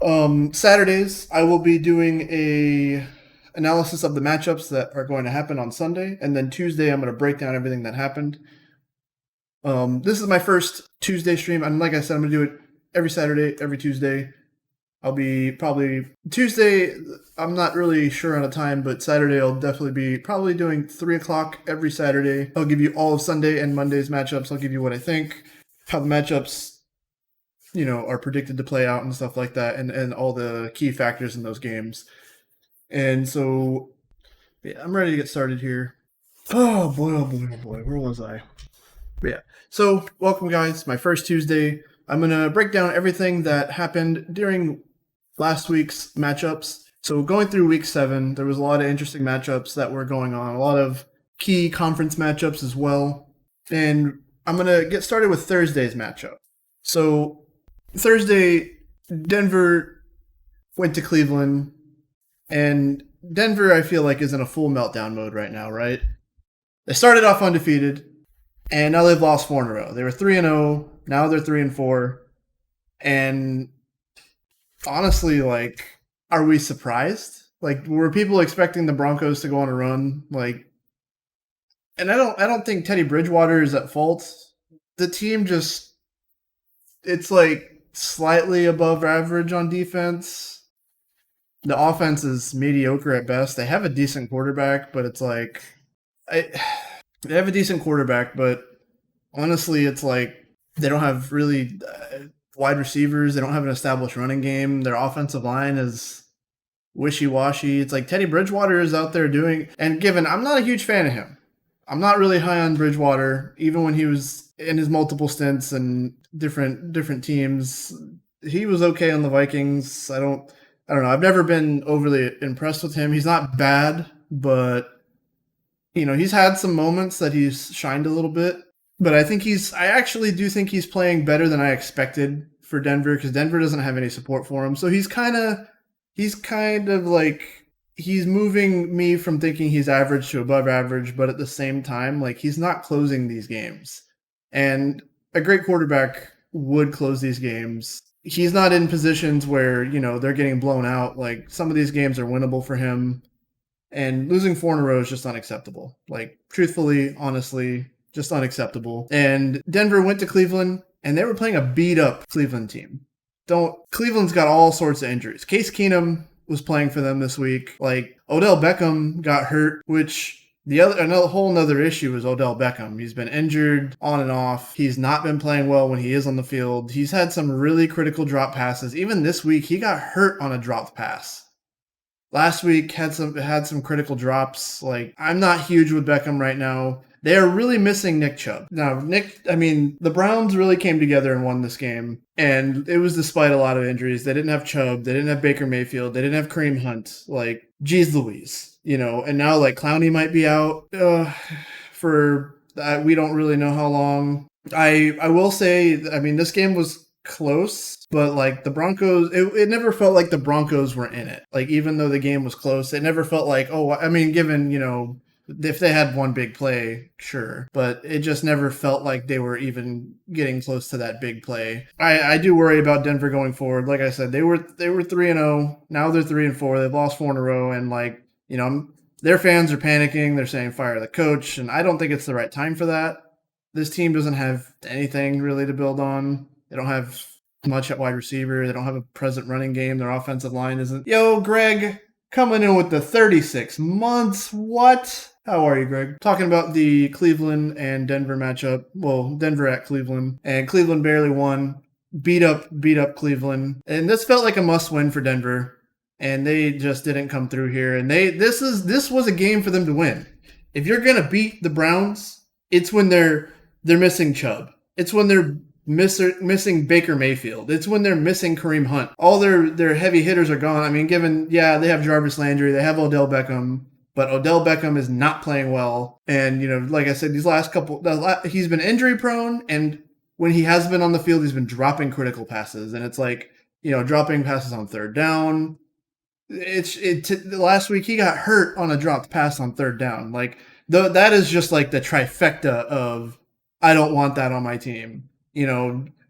Saturdays, I will be doing a analysis of the matchups that are going to happen on Sunday, and then Tuesday, I'm going to break down everything that happened. This is my first Tuesday stream, and like I said, I'm going to do it every Saturday, every Tuesday. I'll be probably Tuesday. I'm not really sure on a time, but Saturday I'll definitely be probably doing 3 o'clock every Saturday. I'll give you all of Sunday and Monday's matchups. I'll give you what I think, how the matchups, are predicted to play out and stuff like that, and all the key factors in those games. And so, yeah, I'm ready to get started here. Oh boy, oh boy, oh boy, where was I? But yeah, so welcome guys, my first Tuesday. I'm gonna break down everything that happened during last week's matchups. So going through week 7, there was a lot of interesting matchups that were going on, a lot of key conference matchups as well. And I'm gonna get started with Thursday's matchup. So Thursday, Denver went to Cleveland, and Denver, I feel like, is in a full meltdown mode right now, right? They started off undefeated, and now they've lost 4 in a row. They were 3-0, now they're 3-4. And honestly, like, are we surprised? Like, were people expecting the Broncos to go on a run? Like, and I don't think Teddy Bridgewater is at fault. The team just, it's like slightly above average on defense. The offense is mediocre at best. They have a decent quarterback, but it's like they have a decent quarterback, but honestly, it's like they don't have really wide receivers. They don't have an established running game. Their offensive line is wishy-washy. It's like Teddy Bridgewater is out there doing, and given I'm not a huge fan of him. I'm not really high on Bridgewater, even when he was in his multiple stints and different teams. He was okay on the Vikings. I don't know. I've never been overly impressed with him. He's not bad, but he's had some moments that he's shined a little bit. But I actually do think he's playing better than I expected for Denver, because Denver doesn't have any support for him. So he's kind of like, he's moving me from thinking he's average to above average, but at the same time, like, he's not closing these games. And a great quarterback would close these games. He's not in positions where, they're getting blown out. Like, some of these games are winnable for him. And losing 4 in a row is just unacceptable. Like, truthfully, honestly, just unacceptable. And Denver went to Cleveland, and they were playing a beat-up Cleveland team. Cleveland's got all sorts of injuries. Case Keenum was playing for them this week. Like, Odell Beckham got hurt, which whole nother issue is Odell Beckham. He's been injured on and off. He's not been playing well when he is on the field. He's had some really critical drop passes. Even this week, he got hurt on a dropped pass. Last week had some critical drops. Like, I'm not huge with Beckham right now. They are really missing Nick Chubb. Now, the Browns really came together and won this game, and it was despite a lot of injuries. They didn't have Chubb. They didn't have Baker Mayfield. They didn't have Kareem Hunt. Like, geez Louise, and now, like, Clowney might be out for we don't really know how long. I will say, this game was close, but like the Broncos, it never felt like the Broncos were in it. Like, even though the game was close, it never felt like, given, if they had one big play, sure, but it just never felt like they were even getting close to that big play. I do worry about Denver going forward. Like I said, they were 3-0. Now they're 3-4. They've lost 4 in a row, and like, their fans are panicking. They're saying fire the coach, and I don't think it's the right time for that. This team doesn't have anything really to build on. They don't have much at wide receiver. They don't have a present running game. Their offensive line isn't. Yo, Greg, coming in with the 36 months. What? How are you, Greg? Talking about the Cleveland and Denver matchup. Well, Denver at Cleveland. And Cleveland barely won. Beat up Cleveland. And this felt like a must-win for Denver. And they just didn't come through here. And this was a game for them to win. If you're going to beat the Browns, it's when they're missing Chubb. It's when they're missing Baker Mayfield. It's when they're missing Kareem Hunt. All their heavy hitters are gone. They have Jarvis Landry, they have Odell Beckham, but Odell Beckham is not playing well. And, like I said, these last couple, he's been injury prone, and when he has been on the field, he's been dropping critical passes. And it's like, dropping passes on third down. Last week he got hurt on a dropped pass on third down. Like, that is just like the trifecta of, I don't want that on my team.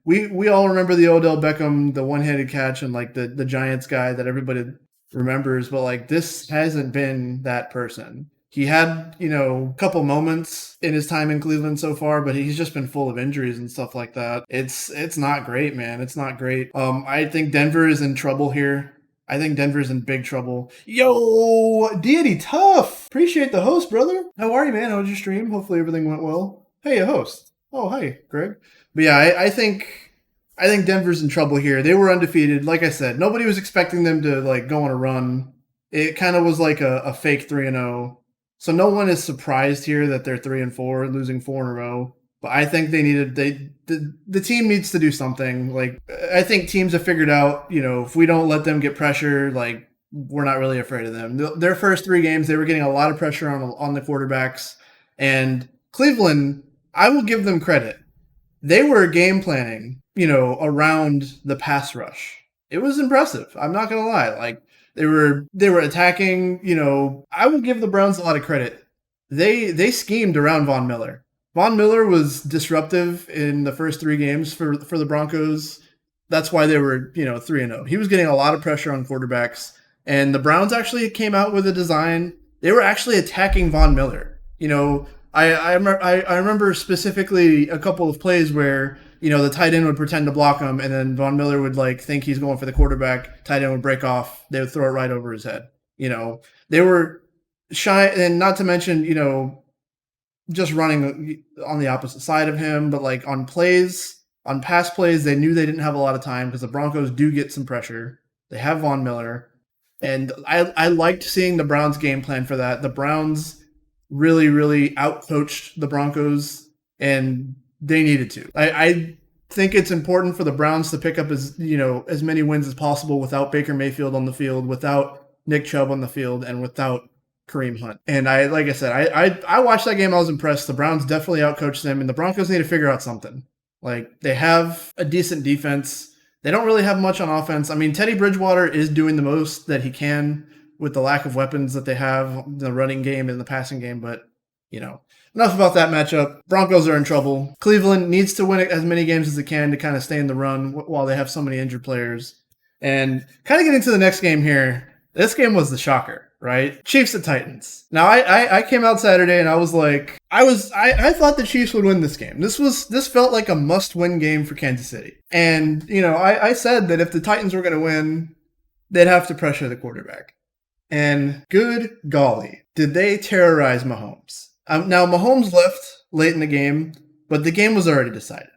we all remember the Odell Beckham, the one-handed catch, and like the Giants guy that everybody remembers, but like this hasn't been that person. He had, a couple moments in his time in Cleveland so far, but he's just been full of injuries and stuff like that. It's not great, man. It's not great. I think Denver is in trouble here. I think Denver's in big trouble. Yo, Deity Tough. Appreciate the host, brother. How are you, man? How was your stream? Hopefully everything went well. Hey, a host. Oh, hi, Greg. But yeah, I think Denver's in trouble here. They were undefeated. Like I said, nobody was expecting them to like go on a run. It kind of was like a fake 3-0. So no one is surprised here that they're 3-4, losing 4 in a row. But I think the team needs to do something. Like I think teams have figured out, if we don't let them get pressure, like we're not really afraid of them. Their first 3 games, they were getting a lot of pressure on the quarterbacks. And Cleveland, I will give them credit. They were game planning, around the pass rush. It was impressive. I'm not gonna lie. Like they were attacking. I will give the Browns a lot of credit. They schemed around Von Miller. Von Miller was disruptive in the first 3 games for the Broncos. That's why they were 3-0. He was getting a lot of pressure on quarterbacks, and the Browns actually came out with a design. They were actually attacking Von Miller. I remember specifically a couple of plays where, the tight end would pretend to block him, and then Von Miller would like think he's going for the quarterback. Tight end would break off. They would throw it right over his head. They were shy, and not to mention, just running on the opposite side of him. But like on pass plays, they knew they didn't have a lot of time because the Broncos do get some pressure. They have Von Miller, and I liked seeing the Browns game plan for that. The Browns really, really outcoached the Broncos, and they needed to. I think it's important for the Browns to pick up as many wins as possible without Baker Mayfield on the field, without Nick Chubb on the field, and without Kareem Hunt. And like I said, I watched that game. I was impressed. The Browns definitely outcoached them, and the Broncos need to figure out something. Like they have a decent defense. They don't really have much on offense. I mean, Teddy Bridgewater is doing the most that he can with the lack of weapons that they have, the running game and the passing game. But, enough about that matchup. Broncos are in trouble. Cleveland needs to win as many games as it can to kind of stay in the run while they have so many injured players. And kind of getting to the next game here, this game was the shocker, right? Chiefs at Titans. Now, I came out Saturday and I was like, I thought the Chiefs would win this game. This felt like a must-win game for Kansas City. And, I said that if the Titans were going to win, they'd have to pressure the quarterback. And good golly, did they terrorize Mahomes. Now, Mahomes left late in the game, but the game was already decided.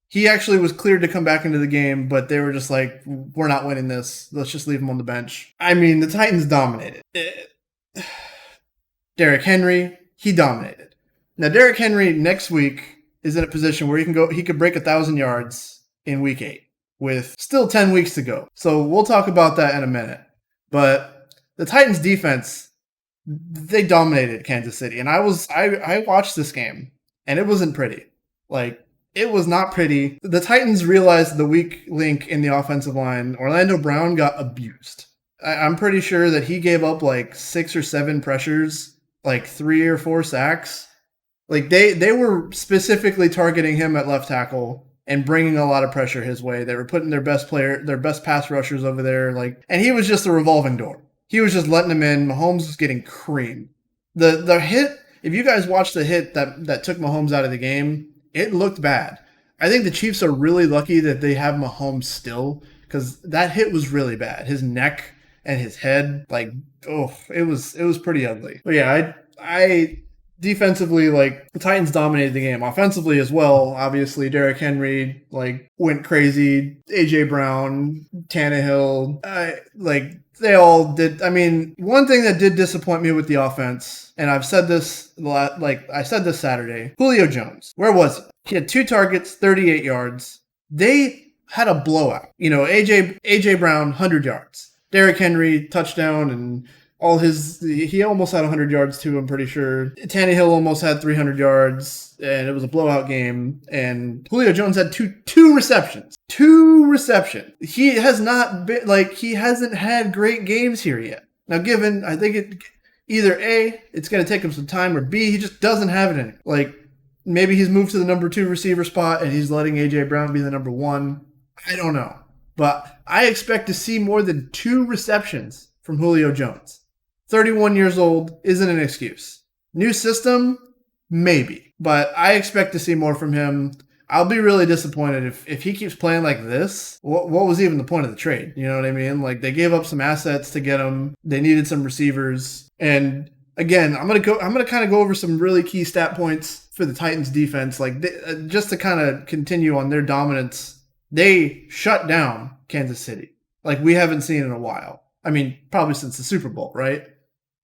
He actually was cleared to come back into the game, but they were just like, we're not winning this. Let's just leave him on the bench. I mean, the Titans dominated. Derrick Henry, he dominated. Now, Derrick Henry next week is in a position where he could break 1,000 yards in week 8 with still 10 weeks to go. So we'll talk about that in a minute. But the Titans defense, they dominated Kansas City. And I watched this game, and it wasn't pretty. Like, it was not pretty. The Titans realized the weak link in the offensive line. Orlando Brown got abused. I'm pretty sure that he gave up like 6 or 7 pressures, like 3 or 4 sacks. Like, they were specifically targeting him at left tackle and bringing a lot of pressure his way. They were putting their best pass rushers over there. And he was just a revolving door. He was just letting them in. Mahomes was getting creamed. The hit, if you guys watched the hit that took Mahomes out of the game, it looked bad. I think the Chiefs are really lucky that they have Mahomes still, because that hit was really bad. His neck and his head, it was pretty ugly. But yeah, I defensively, the Titans dominated the game. Offensively as well, obviously, Derrick Henry, went crazy. A.J. Brown, Tannehill, they all did. I mean, one thing that did disappoint me with the offense, and I've said this I said this Saturday, Julio Jones. Where was he? He had 2 targets, 38 yards. They had a blowout. A.J. Brown, 100 yards. Derrick Henry, touchdown, and he almost had 100 yards too, I'm pretty sure. Tannehill almost had 300 yards, and it was a blowout game. And Julio Jones had two receptions. 2 receptions. He has not been, he hasn't had great games here yet. Now, I think either A, it's going to take him some time, or B, he just doesn't have it in him. maybe he's moved to the number 2 receiver spot and he's letting A.J. Brown be the number 1. I don't know. But I expect to see more than 2 receptions from Julio Jones. 31 years old isn't an excuse. New system? Maybe. But I expect to see more from him. I'll be really disappointed if he keeps playing like this. What was even the point of the trade? You know what I mean? Like, they gave up some assets to get him. They needed some receivers. And again, I'm gonna kind of go over some really key stat points for the Titans defense. Like, just to kind of continue on their dominance, they shut down Kansas City like we haven't seen in a while. I mean, probably since the Super Bowl, right?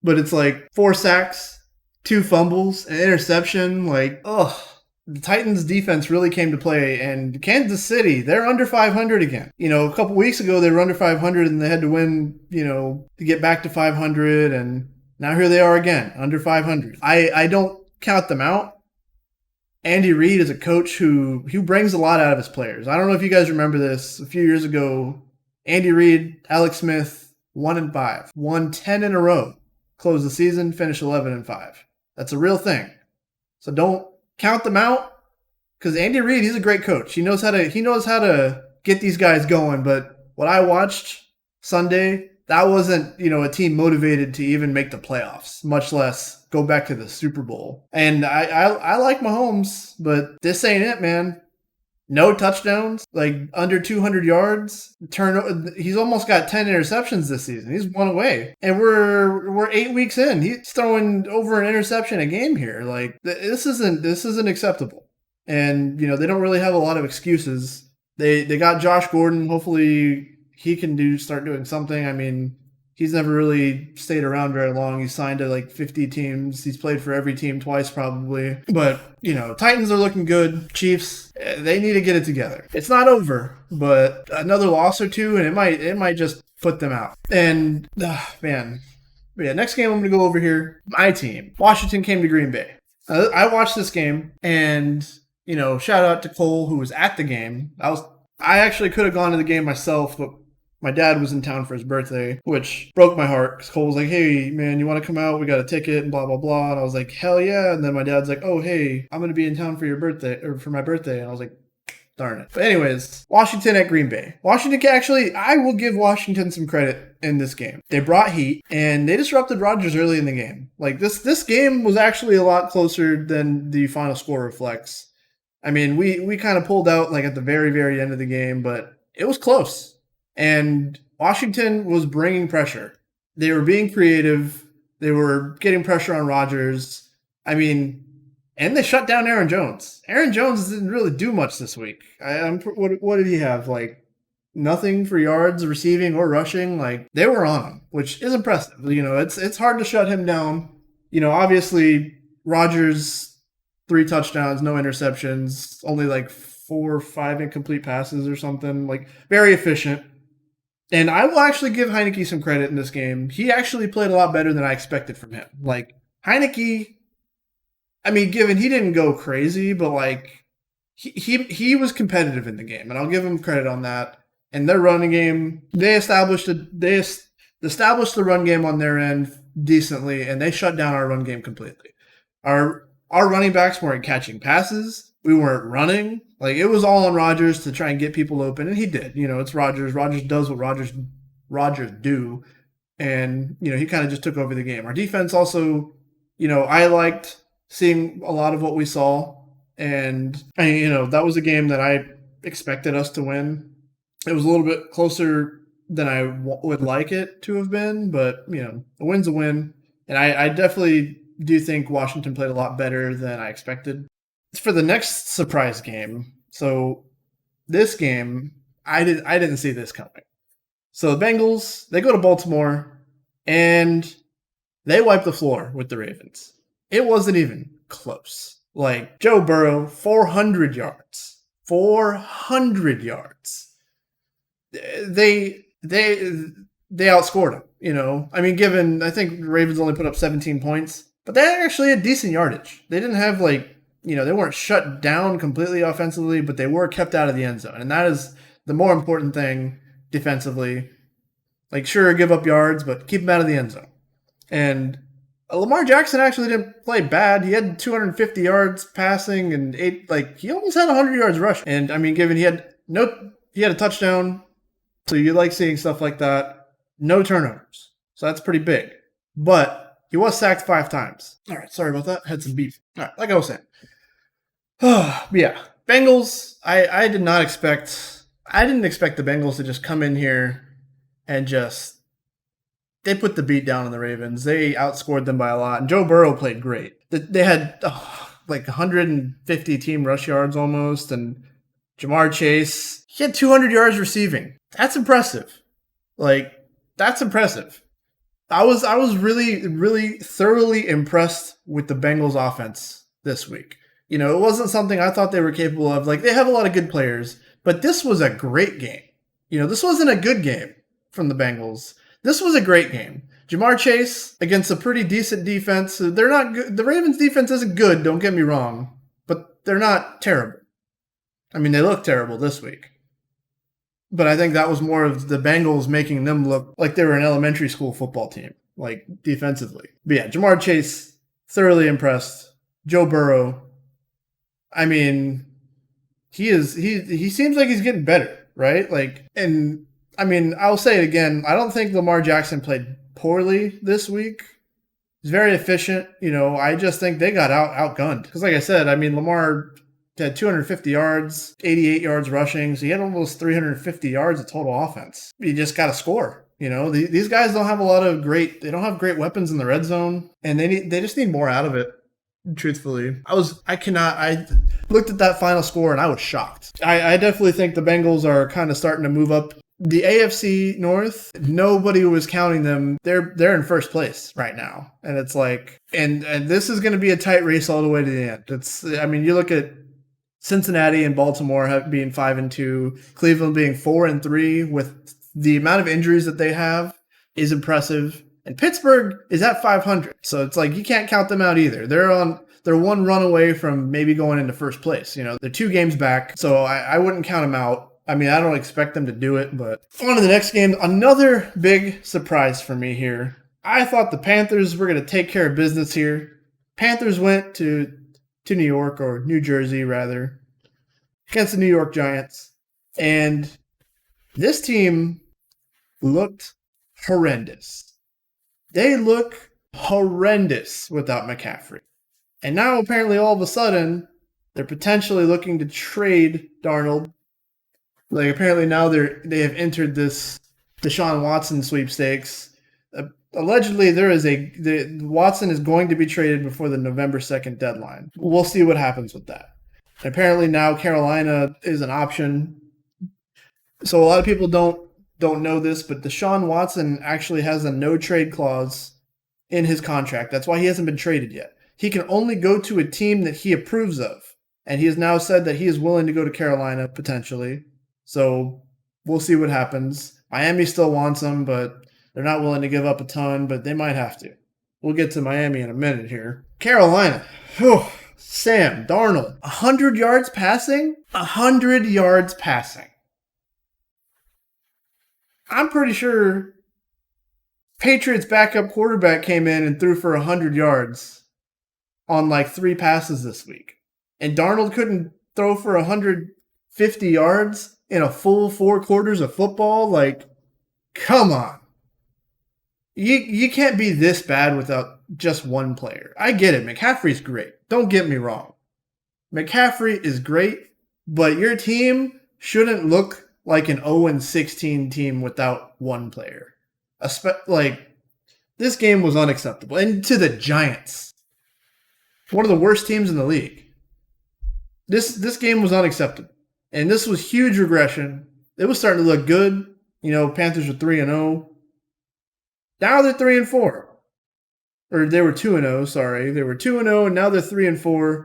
But it's like 4 sacks, 2 fumbles, an interception. Like, ugh. The Titans defense really came to play, and Kansas City, they're under 500 again. You know, a couple weeks ago, they were under 500 and they had to win, you know, to get back to 500. And now here they are again, under 500. I don't count them out. Andy Reid is a coach who brings a lot out of his players. I don't know if you guys remember this. A few years ago, Andy Reid, Alex Smith, 1-5, won 10 in a row, closed the season, finished 11-5. That's a real thing. So don't count them out, because Andy Reid, he's a great coach. He knows how to get these guys going. But what I watched Sunday, that wasn't, you know, a team motivated to even make the playoffs, much less go back to the Super Bowl. And I like Mahomes, but this ain't it, man. No touchdowns, like under 200 yards. He's almost got 10 interceptions this season. He's 1 away, and we're 8 weeks in. He's throwing over an interception a game here. Like, this isn't acceptable. And you know, they don't really have a lot of excuses. They got Josh Gordon. Hopefully he can start doing something. I mean, he's never really stayed around very long. He's signed to like 50 teams. He's played for every team twice probably. But, you know, Titans are looking good. Chiefs, they need to get it together. It's not over, but another loss or two and it might just put them out. And, man. But yeah, next game I'm going to go over here. My team. Washington came to Green Bay. I watched this game, and, you know, shout out to Cole, who was at the game. I actually could have gone to the game myself, but my dad was in town for his birthday, which broke my heart, because Cole was like, hey, man, you want to come out? We got a ticket and blah, blah, blah. And I was like, hell yeah. And then my dad's like, oh, hey, I'm going to be in town for your birthday, or for my birthday. And I was like, darn it. But anyways, Washington at Green Bay. I will give Washington some credit in this game. They brought heat, and they disrupted Rodgers early in the game. Like, this game was actually a lot closer than the final score reflects. I mean, we kind of pulled out like at the very, very end of the game, but it was close. And Washington was bringing pressure. They were being creative. They were getting pressure on Rodgers. I mean, and they shut down Aaron Jones. Aaron Jones didn't really do much this week. What did he have? Like, nothing for yards receiving or rushing. Like, they were on him, which is impressive. You know, it's hard to shut him down. You know, obviously, Rodgers, 3 touchdowns, no interceptions, only like 4 or 5 incomplete passes or something. Like, very efficient. And I will actually give Heineke some credit in this game. He actually played a lot better than I expected from him. Like, Heineke, I mean, given he didn't go crazy, but like, he was competitive in the game, and I'll give him credit on that. And their running game, they established the run game on their end decently, and they shut down our run game completely. Our running backs weren't catching passes. We weren't running. Like, it was all on Rodgers to try and get people open, and he did. You know, it's Rodgers. Rodgers does what Rodgers do, and, you know, he kind of just took over the game. Our defense also, you know, I liked seeing a lot of what we saw, and, you know, that was a game that I expected us to win. It was a little bit closer than I would like it to have been, but, you know, a win's a win, and I definitely do think Washington played a lot better than I expected. For the next surprise game, so this game, I didn't see this coming. So the Bengals, they go to Baltimore, and they wipe the floor with the Ravens. It wasn't even close. Like, Joe Burrow, 400 yards. 400 yards. They outscored him, you know. I mean, I think the Ravens only put up 17 points, but they actually had decent yardage. They didn't have, like, you know, they weren't shut down completely offensively, but they were kept out of the end zone. And that is the more important thing defensively. Like, sure, give up yards, but keep them out of the end zone. And Lamar Jackson actually didn't play bad. He had 250 yards passing and he almost had 100 yards rushing. And I mean, given he had a touchdown, so you like seeing stuff like that. No turnovers, so that's pretty big. But he was sacked 5 times. All right, sorry about that. Had some beef. All right, like I was saying. Yeah, Bengals. I didn't expect the Bengals to just come in here and just they put the beat down on the Ravens. They outscored them by a lot. And Joe Burrow played great. They had like 150 team rush yards almost. And Jamar Chase, he had 200 yards receiving. That's impressive. That's impressive. I was really, really thoroughly impressed with the Bengals offense this week. It wasn't something I thought they were capable of. They have a lot of good players, but this was a great game. This wasn't a good game from the Bengals. This was a great game. Jamar Chase against a pretty decent defense. They're not good. The Ravens defense isn't good, don't get me wrong, but they're not terrible. I mean, they look terrible this week. But I think that was more of the Bengals making them look like they were an elementary school football team, defensively. But yeah, Jamar Chase, thoroughly impressed. Joe Burrow, I mean, he seems like he's getting better, right? And I mean, I'll say it again. I don't think Lamar Jackson played poorly this week. He's very efficient. I just think they got outgunned. Because like I said, I mean, Lamar had 250 yards, 88 yards rushing. So he had almost 350 yards of total offense. You just got to score. These guys don't have they don't have great weapons in the red zone. And they just need more out of it. Truthfully, I looked at that final score and I was shocked. I definitely think the Bengals are kind of starting to move up. The AFC North, nobody was counting them. They're in first place right now. And it's and this is going to be a tight race all the way to the end. You look at Cincinnati and Baltimore being 5-2, Cleveland being 4-3 with the amount of injuries that they have is impressive. And Pittsburgh is at 500. So it's you can't count them out either. They're one run away from maybe going into first place. They're 2 games back. So I wouldn't count them out. I mean, I don't expect them to do it, but on to the next game. Another big surprise for me here. I thought the Panthers were going to take care of business here. Panthers went to New York, or New Jersey rather, against the New York Giants. And this team looked horrendous. They look horrendous without McCaffrey. And now apparently all of a sudden, they're potentially looking to trade Darnold. Apparently now they have entered this Deshaun Watson sweepstakes. Allegedly, Watson is going to be traded before the November 2nd deadline. We'll see what happens with that. And apparently now Carolina is an option. So a lot of people don't know this, but Deshaun Watson actually has a no trade clause in his contract. That's why he hasn't been traded yet. He can only go to a team that he approves of. And he has now said that he is willing to go to Carolina potentially. So we'll see what happens. Miami still wants him, but they're not willing to give up a ton, but they might have to. We'll get to Miami in a minute here. Carolina. Whew. Sam Darnold. 100 yards passing? 100 yards passing. I'm pretty sure Patriots backup quarterback came in and threw for 100 yards on 3 passes this week. And Darnold couldn't throw for 150 yards in a full 4 quarters of football? Come on. You can't be this bad without just one player. I get it. McCaffrey's great. Don't get me wrong. McCaffrey is great, but your team shouldn't look like an 0-16 team without one player. This game was unacceptable. And to the Giants. One of the worst teams in the league. This game was unacceptable. And this was huge regression. It was starting to look good. Panthers were 3-0. Now they're 3-4. Or they were 2-0, sorry. They were 2-0, and now they're 3-4.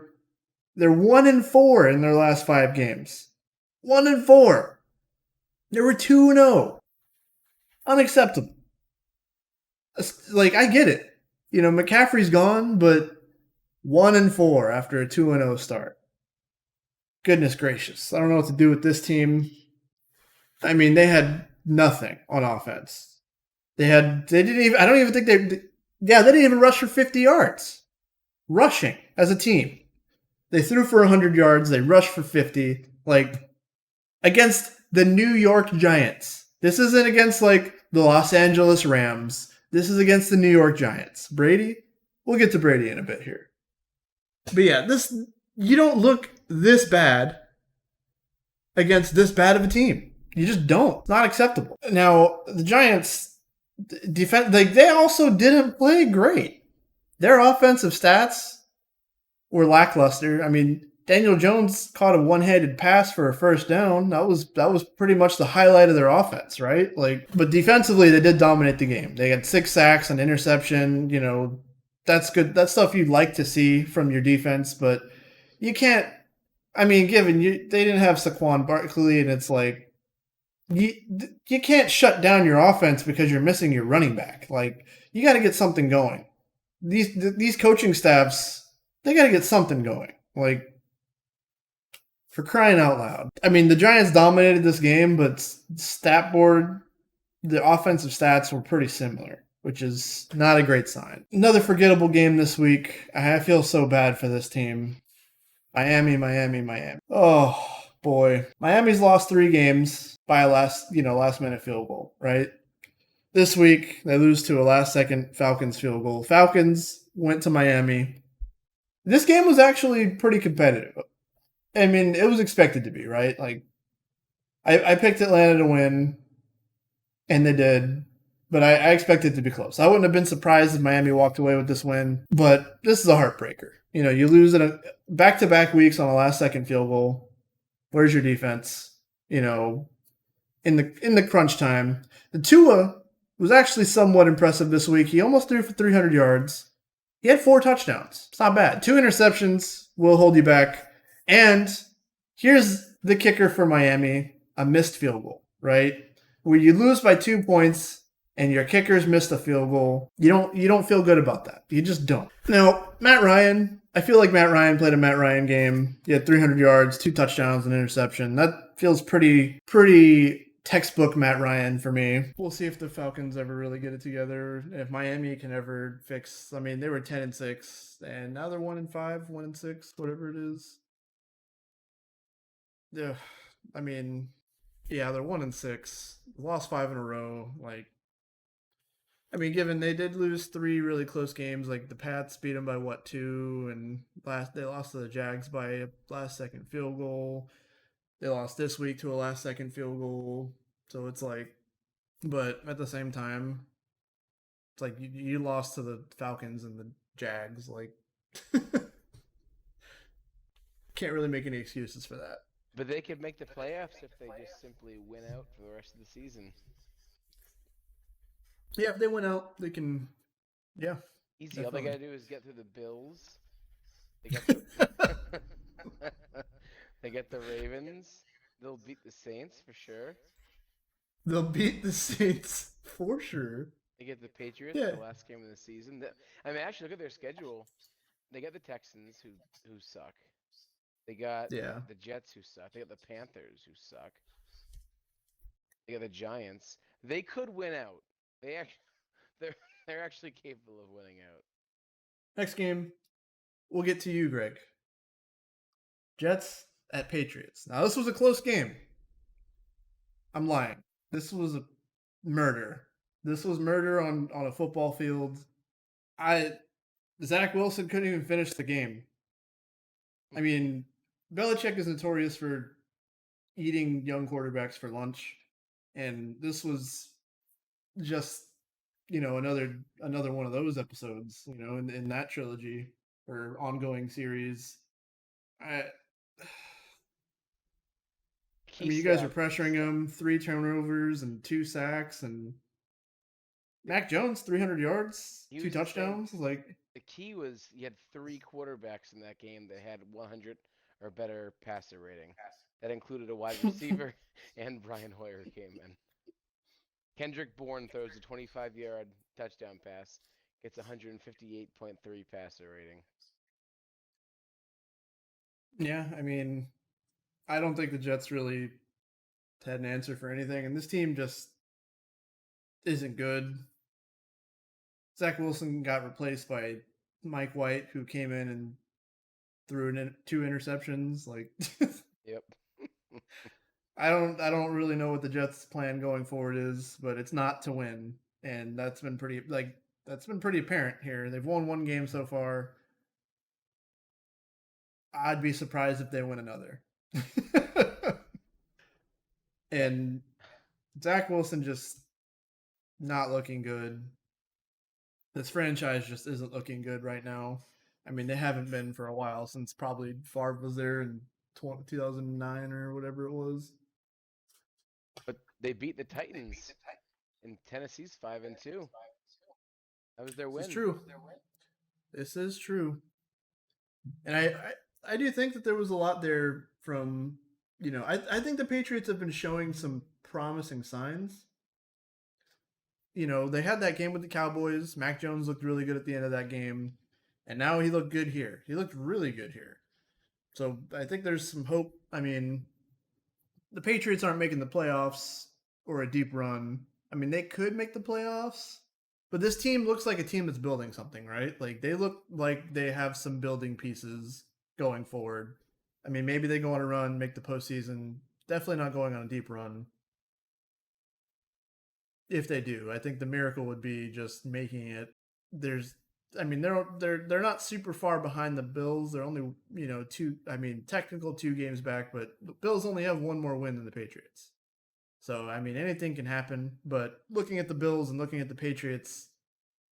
They're 1-4 in their last 5 games. 1-4. They were 2-0. Unacceptable. I get it. McCaffrey's gone, but 1-4 after a 2-0 start. Goodness gracious. I don't know what to do with this team. I mean, they had nothing on offense. I don't even think Yeah, they didn't even rush for 50 yards. Rushing as a team. They threw for 100 yards. They rushed for 50. Like, against the New York Giants. This isn't against, like, the Los Angeles Rams. This is against the New York Giants. Brady? We'll get to Brady in a bit here. But yeah, this you don't look this bad against this bad of a team. You just don't. It's not acceptable. Now, the Giants defense, like, they also didn't play great. Their offensive stats were lackluster. I mean, Daniel Jones caught a one-handed pass for a first down. That was pretty much the highlight of their offense, right? Like, but defensively, they did dominate the game. They had 6 sacks, an interception. You know, that's good. That's stuff you'd like to see from your defense, but you can't. I mean, given they didn't have Saquon Barkley, and it's like you you can't shut down your offense because you're missing your running back. Like, you got to get something going. These coaching staffs, they got to get something going. Like, for crying out loud. I mean, the Giants dominated this game, but stat board, the offensive stats were pretty similar, which is not a great sign. Another forgettable game this week. I feel so bad for this team. Miami. Oh boy, Miami's lost 3 games by a last minute field goal. Right. This week they lose to a last second Falcons field goal. Falcons went to Miami. This game was actually pretty competitive. I mean, it was expected to be, right? Like, I picked Atlanta to win, and they did, but I expected it to be close. I wouldn't have been surprised if Miami walked away with this win, but this is a heartbreaker. You know, you lose in a back-to-back weeks on a last-second field goal. Where's your defense? You know, in the crunch time, the Tua was actually somewhat impressive this week. He almost threw for 300 yards. He had 4 touchdowns. It's not bad. 2 interceptions will hold you back. And here's the kicker for Miami, a missed field goal, right? Where you lose by 2 points and your kickers missed a field goal. You don't feel good about that. You just don't. Now, Matt Ryan, I feel like Matt Ryan played a Matt Ryan game. He had 300 yards, 2 touchdowns, an interception. That feels pretty textbook Matt Ryan for me. We'll see if the Falcons ever really get it together. If Miami can ever fix, I mean, they were 10-6, and now they're 1-5, 1-6, whatever it is. Yeah, I mean, yeah, they're 1-6, lost 5 in a row. Like, I mean, given they did lose 3 really close games, like the Pats beat them by what 2, and they lost to the Jags by a last second field goal. They lost this week to a last second field goal. So it's like, but at the same time, it's like you lost to the Falcons and the Jags. Like, can't really make any excuses for that. But they could make the playoffs if they just simply win out for the rest of the season. Yeah, if they win out, they can. Yeah, Easy. All they definitely. gotta do is get through the Bills. They got the they get the Ravens. They'll beat the Saints for sure. They'll beat the Saints for sure. They get the Patriots, Yeah, the last game of the season. I mean, actually, look at their schedule. They got the Texans, who suck. They got yeah. the Jets, who suck. They got the Panthers, who suck. They got the Giants. They could win out. They actually, they're they're actually capable of winning out. Next game, we'll get to you, Greg. Jets at Patriots. Now, this was a close game. I'm lying. This was a murder. This was murder on a football field. I Zach Wilson couldn't even finish the game. I mean, Belichick is notorious for eating young quarterbacks for lunch, and this was just another one of those episodes. In that trilogy or ongoing series. I I Key mean, you guys are stat. pressuring him, 3 turnovers and 2 sacks, and Mac Jones, 300 yards, He two was insane. touchdowns. Like, The key was he had 3 quarterbacks in that game that had 100 or better passer rating. That included a wide receiver and Brian Hoyer came in. Kendrick Bourne throws a 25-yard touchdown pass, gets 158.3 passer rating. yeah, I mean, I don't think the Jets really had an answer for anything, and this team just isn't good. Zach Wilson got replaced by Mike White, who came in and threw two interceptions. Like, Yep. I don't really know what the Jets' plan going forward is, but it's not to win, and that's been pretty apparent here. They've won one game so far. I'd be surprised if they win another. That And Zach Wilson just not looking good. This franchise just isn't looking good right now. I mean, they haven't been for a while since probably Favre was there in 2009 or whatever it was. but they beat the Titans and Tennessee's 5-2. That was their This is win. true. This is true. And I do think that there was a lot there from, I think the Patriots have been showing some promising signs. They had that game with the Cowboys. Mac Jones looked really good at the end of that game. And now he looked good here. He looked really good here. So I think there's some hope. I mean, the Patriots aren't making the playoffs or a deep run. I mean, they could make the playoffs, but this team looks like a team that's building something, right? Like they look like they have some building pieces going forward. I mean, maybe they go on a run, make the postseason. Definitely not going on a deep run. If they do, I think the miracle would be just making it. There's, I mean, they're not super far behind the Bills. They're only two. I mean, technical 2 games back, but the Bills only have one more win than the Patriots. So I mean, anything can happen. But looking at the Bills and looking at the Patriots,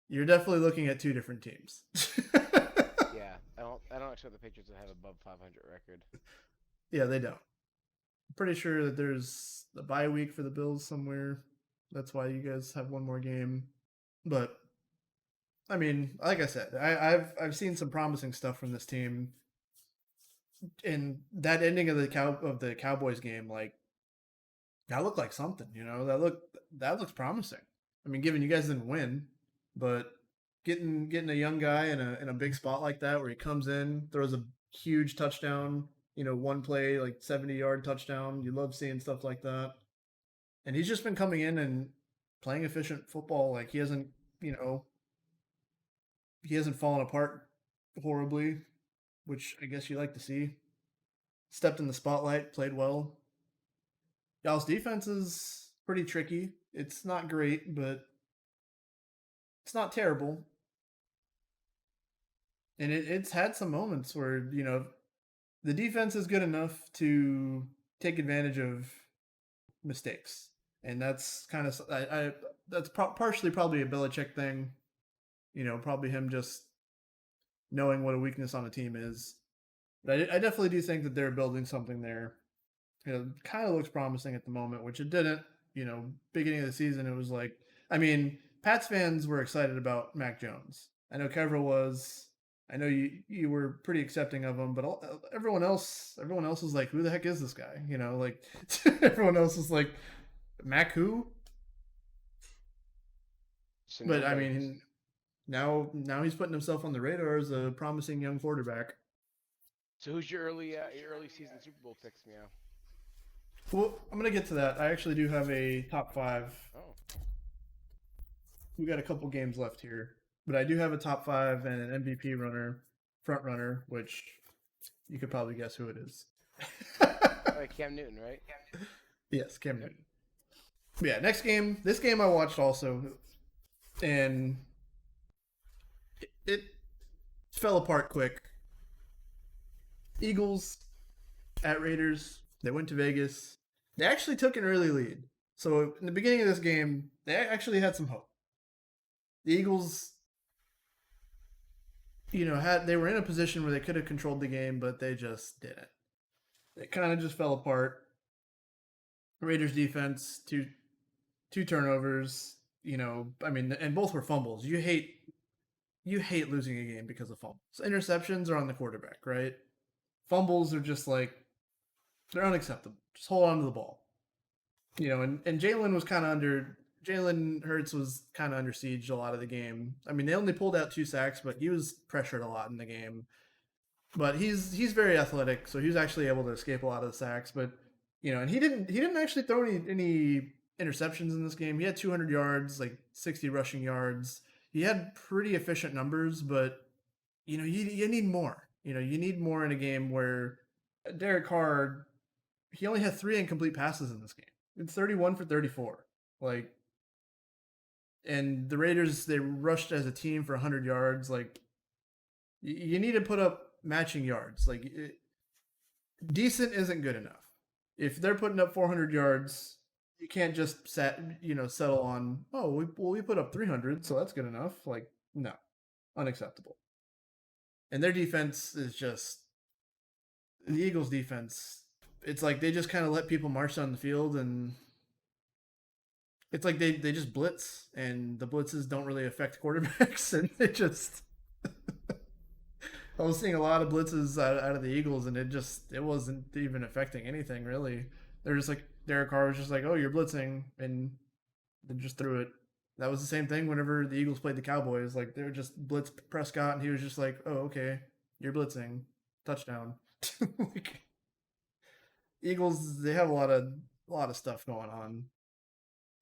you're definitely looking at two different teams. Yeah, I don't expect the Patriots to have above 500 record. Yeah, they don't. I'm pretty sure that there's a bye week for the Bills somewhere. That's why you guys have one more game. But I mean, like I said, I've seen some promising stuff from this team. And that ending of the Cowboys game, like that looked like something. That looks promising. I mean, given you guys didn't win, but getting a young guy in a big spot like that where he comes in, throws a huge touchdown, one play like 70-yard touchdown. You love seeing stuff like that. And he's just been coming in and playing efficient football. Like you know, he hasn't fallen apart horribly, which I guess you like to see. Stepped in the spotlight, played well. Y'all's defense is pretty tricky. It's not great, but it's not terrible. And it's had some moments where, the defense is good enough to take advantage of mistakes. And that's kind of, that's partially probably a Belichick thing. Probably him just knowing what a weakness on a team is. But I definitely do think that they're building something there. It kind of looks promising at the moment, which it didn't. Beginning of the season, it was like, I mean, Pats fans were excited about Mac Jones. I know Kevra was. I know you were pretty accepting of him, but everyone else was like, who the heck is this guy? Like everyone else was like, Mac who? So But I nobody. mean, now he's putting himself on the radar as a promising young quarterback. So who's your early season Super Bowl picks, Meow? Well, I'm gonna get to that. I actually do have a top five. Oh, We got a couple games left here, but I do have a top five and an MVP front runner, which you could probably guess who it is. all right, Cam Newton, right? Yes, Cam Yep. Newton. Yeah, next game. This game I watched also, and it fell apart quick. Eagles at Raiders. They went to Vegas. They actually took an early lead. So in the beginning of this game, they actually had some hope. The Eagles, they were in a position where they could have controlled the game, but they just didn't. It kind of just fell apart. Raiders defense, two turnovers. I mean, and both were fumbles. You hate losing a game because of fumbles. Interceptions are on the quarterback, right? Fumbles are just like they're unacceptable. Just hold on to the ball. And Jalen Hurts was kind of under siege a lot of the game. I mean, they only pulled out 2 sacks, but he was pressured a lot in the game. But he's very athletic, so he was actually able to escape a lot of the sacks. But and he didn't actually throw any interceptions in this game. He had 200 yards, like 60 rushing yards. he had pretty efficient numbers, but you need more. You need more in a game where Derek Carr, he only had 3 incomplete passes in this game. It's 31 for 34. Like, and the Raiders, they rushed as a team for 100 yards. Like, you need to put up matching yards. Like, decent isn't good enough. If they're putting up 400 yards, you can't just settle on, oh, we put up 300, so that's good enough. Like, no, unacceptable. And their defense is just the Eagles' defense. It's like they just kind of let people march down the field, and it's like they just blitz, and the blitzes don't really affect quarterbacks, and they just. I was seeing a lot of blitzes out of the Eagles, and it wasn't even affecting anything really. They're just like Derek Carr was just like, "Oh, you're blitzing," and then just threw it. That was the same thing whenever the Eagles played the Cowboys. Like they were just blitz Prescott, and he was just like, "Oh, okay, you're blitzing, touchdown." Like, Eagles, they have a lot of stuff going on,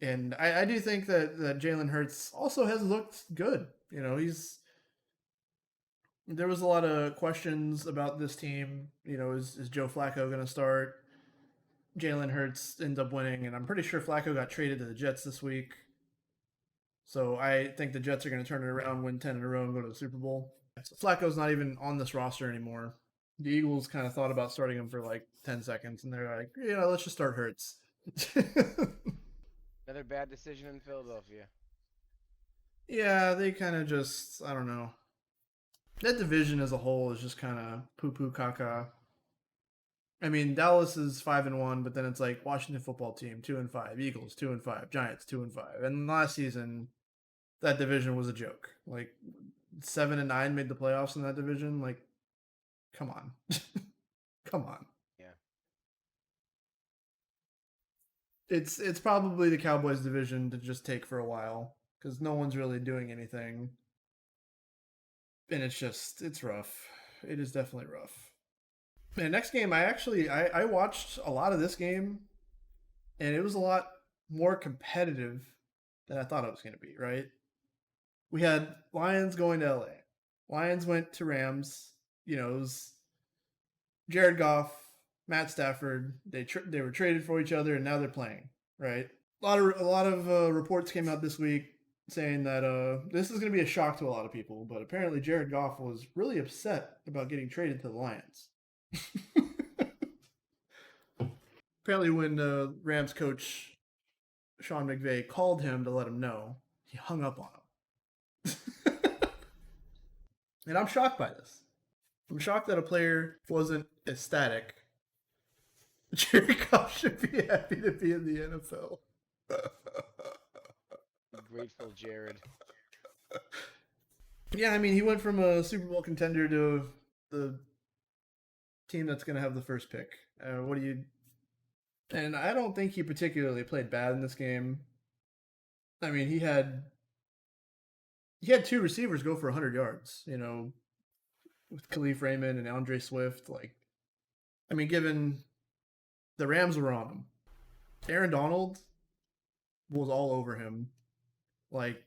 and I do think that Jalen Hurts also has looked good. There was a lot of questions about this team. Is Joe Flacco going to start? Jalen Hurts ends up winning, and I'm pretty sure Flacco got traded to the Jets this week. So I think the Jets are going to turn it around, win 10 in a row, and go to the Super Bowl. So Flacco's not even on this roster anymore. The Eagles kind of thought about starting him for like 10 seconds, and they're like, let's just start Hurts. Another bad decision in Philadelphia. Yeah, they kind of just, I don't know. That division as a whole is just kind of poo poo caca. I mean, Dallas is 5-1, but then it's like Washington football team 2-5, Eagles 2-5, Giants 2-5, and last season that division was a joke. Like 7-9 made the playoffs in that division. Like, come on, come on. Yeah. It's probably the Cowboys division to just take for a while because no one's really doing anything, and it's rough. It is definitely rough. Man, next game, I watched a lot of this game, and it was a lot more competitive than I thought it was going to be. Right? We had Lions going to LA. Lions went to Rams. It was Jared Goff, Matt Stafford. They were traded for each other, and now they're playing. Right? A lot of reports came out this week saying that this is going to be a shock to a lot of people, but apparently Jared Goff was really upset about getting traded to the Lions. Apparently, when Rams coach Sean McVay called him to let him know, he hung up on him. And I'm shocked by this. I'm shocked that a player wasn't ecstatic. Jared Goff should be happy to be in the NFL. Grateful Jared. Yeah, I mean, he went from a Super Bowl contender to the team that's going to have the first pick. What do you? And I don't think he particularly played bad in this game. I mean, he had 2 receivers go for 100 yards. With Khalif Raymond and Andre Swift. Like, I mean, given the Rams were on him, Aaron Donald was all over him. Like,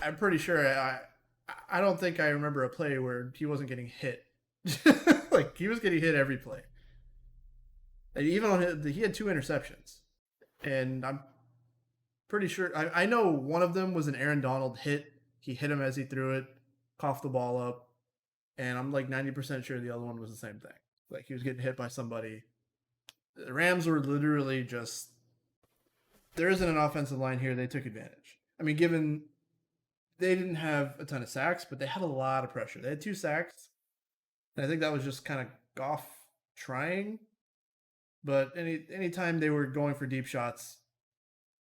I'm pretty sure I don't think I remember a play where he wasn't getting hit. Like, he was getting hit every play. And even he had 2 interceptions, and I'm pretty sure I know one of them was an Aaron Donald hit. He hit him as he threw it, coughed the ball up, and I'm like 90% sure the other one was the same thing. Like, he was getting hit by somebody. The Rams were literally just, there isn't an offensive line here. They took advantage. I mean, given they didn't have a ton of sacks, but they had a lot of pressure. They had 2 sacks, and I think that was just kind of Goff trying. But anytime they were going for deep shots,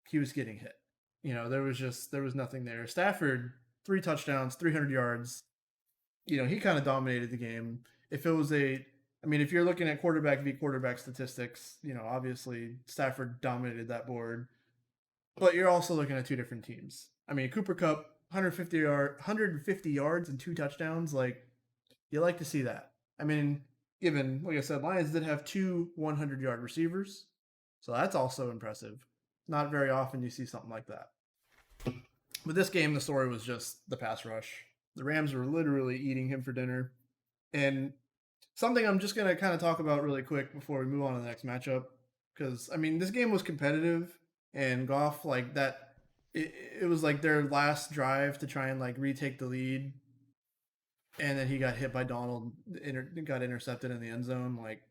he was getting hit. There was nothing there. Stafford, 3 touchdowns, 300 yards. He kind of dominated the game. If you're looking at quarterback v quarterback statistics, obviously Stafford dominated that board. But you're also looking at 2 different teams. I mean, Cooper Kupp, 150 yards and 2 touchdowns. Like, you like to see that. I mean, given, like I said, Lions did have 2 100-yard receivers, so that's also impressive. Not very often you see something like that. But this game, the story was just the pass rush. The Rams were literally eating him for dinner. And something I'm just gonna kind of talk about really quick before we move on to the next matchup, because I mean this game was competitive, and Goff like that. It was like their last drive to try and like retake the lead, and then he got hit by Donald, got intercepted in the end zone. Like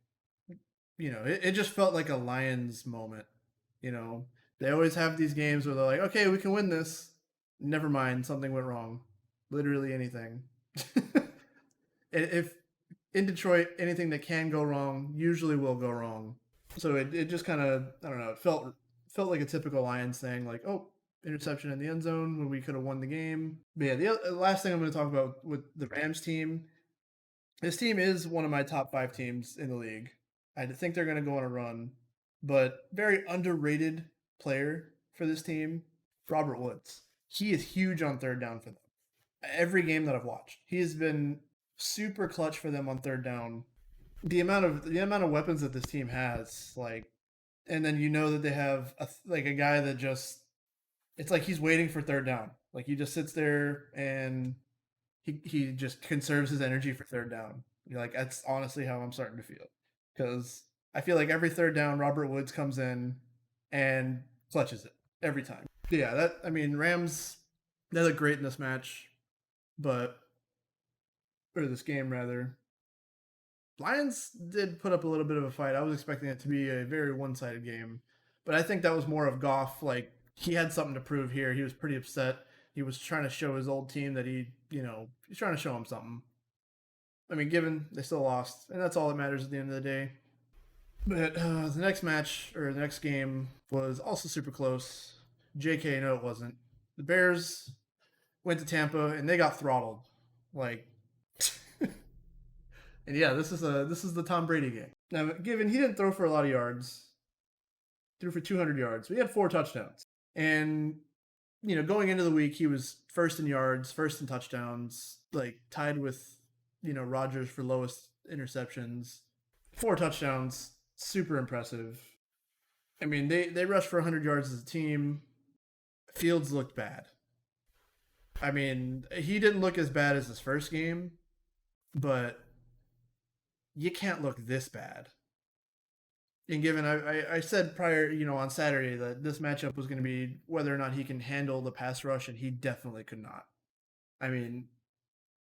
it just felt like a Lions moment. You know, they always have these games where they're like, okay, we can win this. Never mind, something went wrong. Literally anything. If in Detroit, anything that can go wrong usually will go wrong. So it just kind of I don't know. It felt like a typical Lions thing. Like interception in the end zone when we could have won the game. But yeah, the last thing I'm going to talk about with the Rams team. This team is one of my top 5 teams in the league. I think they're going to go on a run, but very underrated player for this team, Robert Woods. He is huge on third down for them. Every game that I've watched, he has been super clutch for them on third down. The amount of weapons that this team has, like, and then that they have a guy that just it's like he's waiting for third down. Like he just sits there and he just conserves his energy for third down. You're like that's honestly how I'm starting to feel because I feel like every third down Robert Woods comes in and clutches it every time. Yeah, that I mean Rams they look great in this match, but or this game rather. Lions did put up a little bit of a fight. I was expecting it to be a very one-sided game, but I think that was more of Goff. Like he had something to prove here. He was pretty upset. He was trying to show his old team that he's trying to show him something. I mean, given they still lost, and that's all that matters at the end of the day. But the next match or the next game was also super close. JK, no, it wasn't. The Bears went to Tampa and they got throttled. Like And yeah, this is the Tom Brady game. Now, given he didn't throw for a lot of yards, threw for 200 yards, but he had 4 touchdowns. And going into the week, he was first in yards, first in touchdowns, like tied with Rodgers for lowest interceptions. 4 touchdowns, super impressive. I mean, they rushed for 100 yards as a team. Fields looked bad. I mean, he didn't look as bad as his first game, but you can't look this bad. And given I said prior, on Saturday that this matchup was going to be whether or not he can handle the pass rush, and he definitely could not. I mean,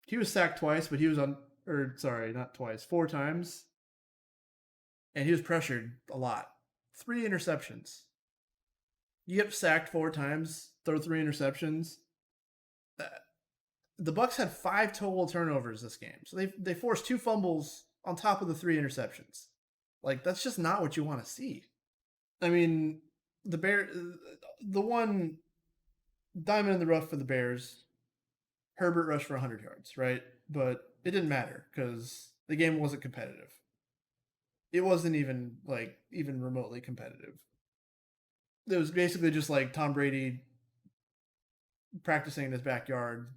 he was sacked twice, but he was on, or sorry, not twice, 4 times, and he was pressured a lot. 3 interceptions. You get sacked 4 times, throw 3 interceptions. Uh, The Bucks had 5 total turnovers this game, so they forced 2 fumbles on top of the 3 interceptions. Like that's just not what you want to see. I mean, the one diamond in the rough for the Bears, Herbert rushed for 100 yards, right? But it didn't matter because the game wasn't competitive. It wasn't even remotely competitive. It was basically just like Tom Brady practicing in his backyard,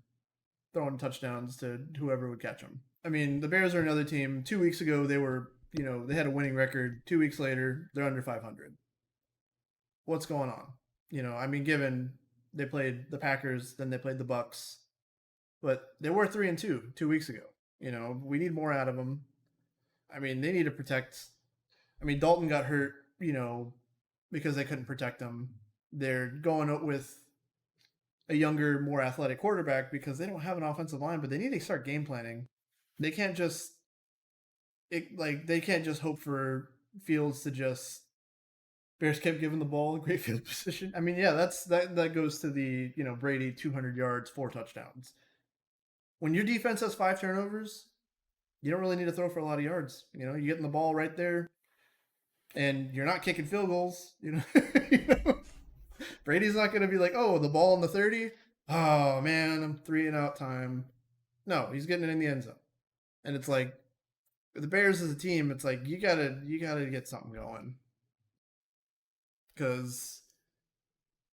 throwing touchdowns to whoever would catch him. I mean, the Bears are another team. 2 weeks ago, they had a winning record. 2 weeks later, they're under 500. What's going on? I mean, given they played the Packers, then they played the Bucks, but they were 3-2 2 weeks ago. We need more out of them. I mean, they need to protect. I mean, Dalton got hurt, because they couldn't protect him. They're going with a younger, more athletic quarterback because they don't have an offensive line, but they need to start game planning. They can't just they can't just hope for Fields to just Bears kept giving the ball a great field position. I mean, yeah, that goes to the Brady 200 yards, 4 touchdowns. When your defense has 5 turnovers, you don't really need to throw for a lot of yards. You're getting the ball right there, and you're not kicking field goals. you know? Brady's not going to be like, oh, the ball in the 30. Oh man, I'm 3-and-out time. No, he's getting it in the end zone, and it's like the Bears as a team. It's like you gotta get something going because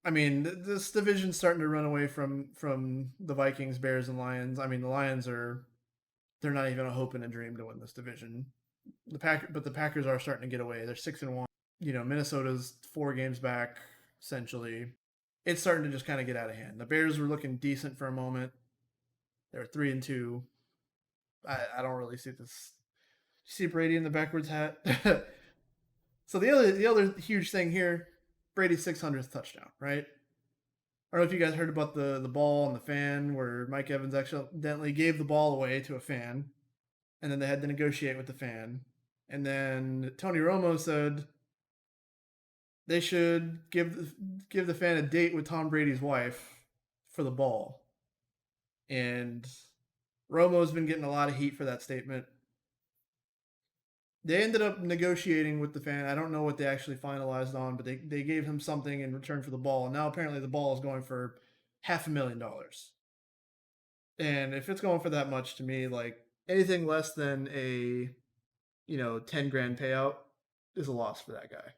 I mean, this division's starting to run away from the Vikings, Bears, and Lions. I mean, the Lions they're not even a hope and a dream to win this division. But the Packers are starting to get away. They're 6-1. Minnesota's 4 games back essentially, it's starting to just kind of get out of hand. The Bears were looking decent for a moment. They're 3-2. I don't really see this. You see Brady in the backwards hat. So the other huge thing here, Brady's 600th touchdown, right? I don't know if you guys heard about the ball and the fan where Mike Evans accidentally gave the ball away to a fan, and then they had to negotiate with the fan, and then Tony Romo said they should give the fan a date with Tom Brady's wife for the ball, and Romo's been getting a lot of heat for that statement. They ended up negotiating with the fan. I don't know what they actually finalized on, but they gave him something in return for the ball. And now apparently the ball is going for $500,000. And if it's going for that much to me, like anything less than a 10 grand payout is a loss for that guy.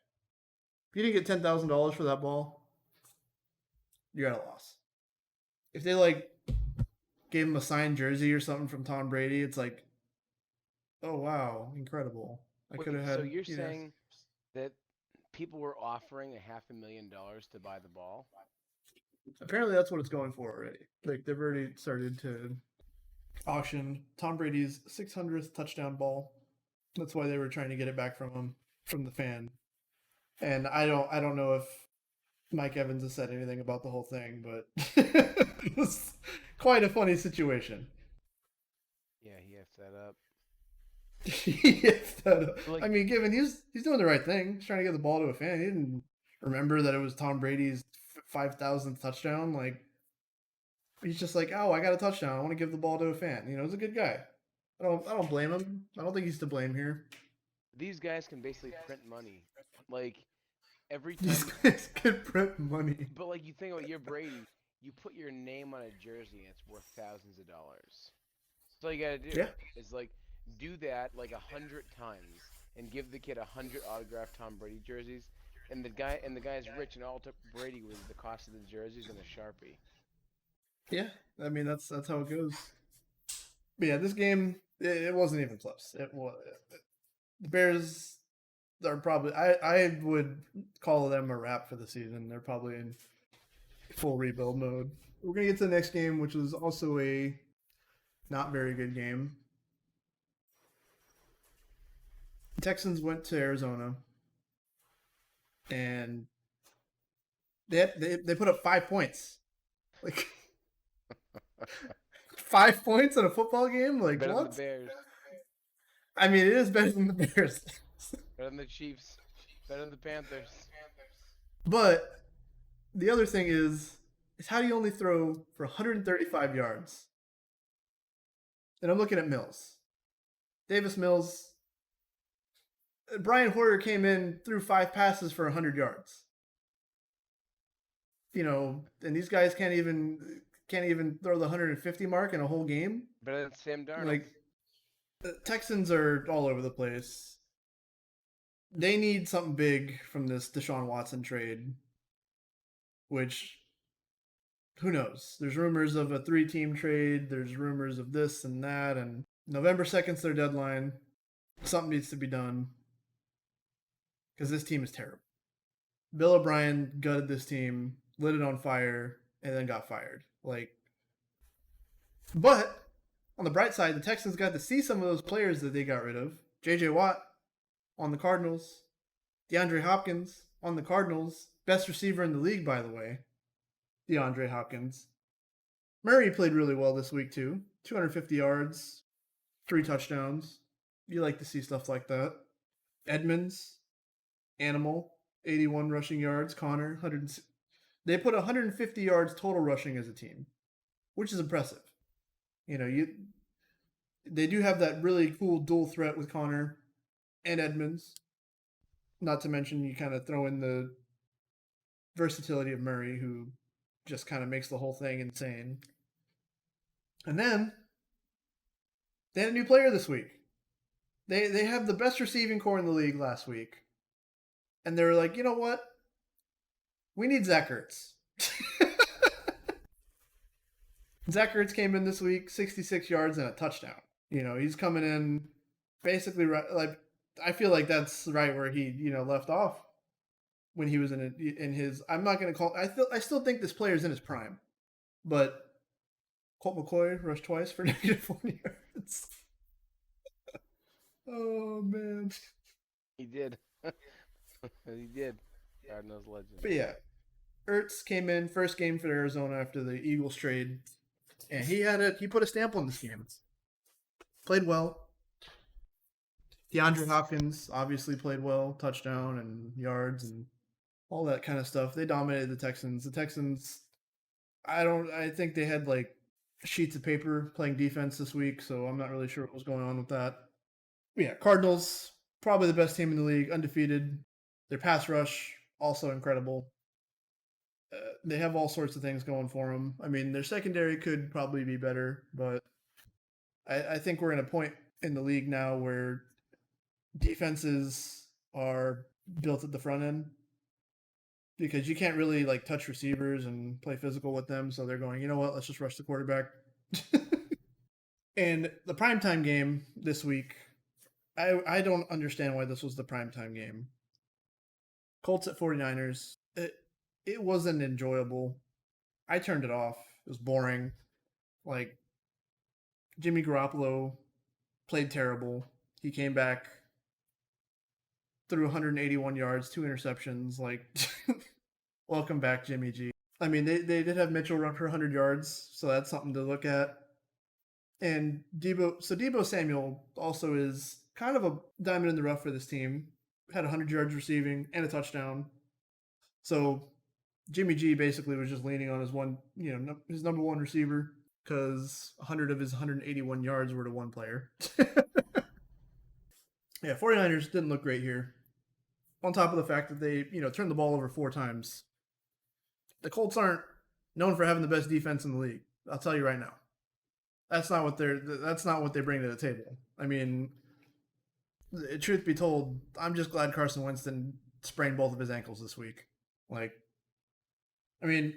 If you didn't get $10,000 for that ball, you got a loss. If they like gave him a signed jersey or something from Tom Brady, it's like, oh wow, incredible. I could Wait, have so had, you're saying that people were offering $500,000 to buy the ball? apparently that's what it's going for already. Like they've already started to auction Tom Brady's 600th touchdown ball. That's why they were trying to get it back from him, from the fan. And I don't know if Mike Evans has said anything about the whole thing, but it was quite a funny situation. Yeah, he effed that up. But I like mean, given he's doing the right thing, he's trying to get the ball to a fan. He didn't remember that it was Tom Brady's 5,000th touchdown. Like he's just like, oh, I got a touchdown. I want to give the ball to a fan. He's a good guy. I don't blame him. I don't think he's to blame here. these guys can basically print money. Like every These time, guys could print money. but like you think about your Brady, you put your name on a jersey and it's worth thousands of dollars. So all you gotta do Yeah, is like do that like 100 times and give the kid 100 autographed Tom Brady jerseys, and the guy's rich and all it took Brady was the cost of the jerseys and a Sharpie. yeah. I mean that's how it goes. But yeah, this game it wasn't even close. It was the Bears are probably I would call them a wrap for the season. They're probably in full rebuild mode. We're gonna get to the next game, which was also a not very good game. The Texans went to Arizona and they put up 5 points. Like 5 points in a football game? Like Better than the what? Bears, I mean, it is better than the Bears. better than the Chiefs, better than the Panthers. But the other thing is how do you only throw for 135 yards? And I'm looking at Mills. Davis Mills. Brian Hoyer came in, threw 5 passes for 100 yards. And these guys can't even throw the 150 mark in a whole game. Better than Sam Darnold. Like the Texans are all over the place. They need something big from this Deshaun Watson trade, which who knows? There's rumors of a 3-team trade. There's rumors of this and that. And November 2nd's their deadline. Something needs to be done because this team is terrible. Bill O'Brien gutted this team, lit it on fire, and then got fired. But on the bright side, the Texans got to see some of those players that they got rid of. J.J. Watt on the Cardinals, DeAndre Hopkins on the Cardinals, best receiver in the league, by the way. DeAndre Hopkins. Murray played really well this week too. 250 yards, 3 touchdowns. You like to see stuff like that. Edmonds, animal, 81 rushing yards. Connor, 100. They put 150 yards total rushing as a team, which is impressive. They do have that really cool dual threat with Connor and Edmonds. Not to mention you kind of throw in the versatility of Murray, who just kind of makes the whole thing insane. And then they had a new player this week. They have the best receiving core in the league last week. And they were like, you know what? We need Zach Ertz. Zach Ertz came in this week, 66 yards and a touchdown. He's coming in basically right, like I feel like that's right where he left off when he was in his. I'm not going to call. I still think this player is in his prime, but Colt McCoy rushed twice for negative 40 yards. Oh man. He did. He did. Cardinals legend. But yeah, Ertz came in first game for Arizona after the Eagles trade, and he put a stamp on this game. Played well. DeAndre Hopkins obviously played well, touchdown and yards and all that kind of stuff. They dominated the Texans. The Texans, I think they had like sheets of paper playing defense this week, so I'm not really sure what was going on with that. But yeah, Cardinals, probably the best team in the league, undefeated. Their pass rush, also incredible. They have all sorts of things going for them. I mean, their secondary could probably be better, but I think we're in a point in the league now where defenses are built at the front end because you can't really like touch receivers and play physical with them. So they're going, you know what? Let's just rush the quarterback. And the primetime game this week, I don't understand why this was the primetime game. Colts at 49ers. It wasn't enjoyable. I turned it off. It was boring. Like Jimmy Garoppolo played terrible. He came back, threw 181 yards, 2 interceptions. Like, welcome back, Jimmy G. I mean, they did have Mitchell run for 100 yards, so that's something to look at. And Debo Samuel also is kind of a diamond in the rough for this team. Had 100 yards receiving and a touchdown. So Jimmy G basically was just leaning on his number one receiver because 100 of his 181 yards were to one player. Yeah, 49ers didn't look great here. On top of the fact that they, turned the ball over 4 times. The Colts aren't known for having the best defense in the league. I'll tell you right now. That's not what they bring to the table. I mean, truth be told, I'm just glad Carson Wentz didn't sprain both of his ankles this week. Like, I mean,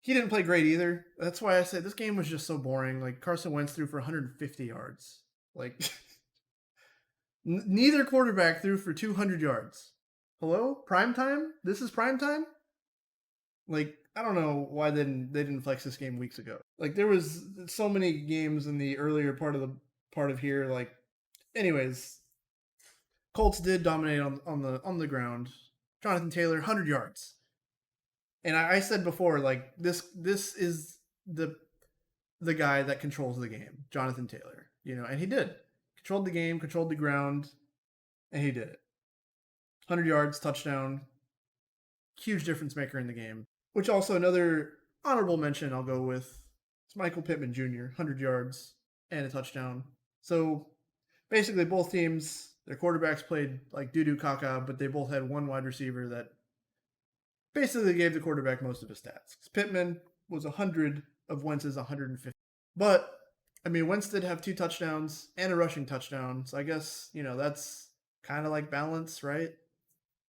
he didn't play great either. That's why I said this game was just so boring. Like, Carson Wentz threw for 150 yards. Like, neither quarterback threw for 200 yards. Hello? Prime time? This is prime time? Like, I don't know why they didn't flex this game weeks ago. Like, there was so many games in the earlier part of here. Like, anyways, Colts did dominate on the ground. Jonathan Taylor, 100 yards. And I said before, like, this is the guy that controls the game, Jonathan Taylor. And he did. Controlled the game, controlled the ground, and he did it. 100 yards, touchdown. Huge difference maker in the game. Which also another honorable mention I'll go with. It's Michael Pittman Jr., 100 yards and a touchdown. So basically both teams, their quarterbacks played like doo-doo caca, but they both had one wide receiver that basically gave the quarterback most of his stats. Pittman was 100 of Wentz's 150. But, I mean, Wentz did have 2 touchdowns and a rushing touchdown. So I guess, that's kind of like balance, right?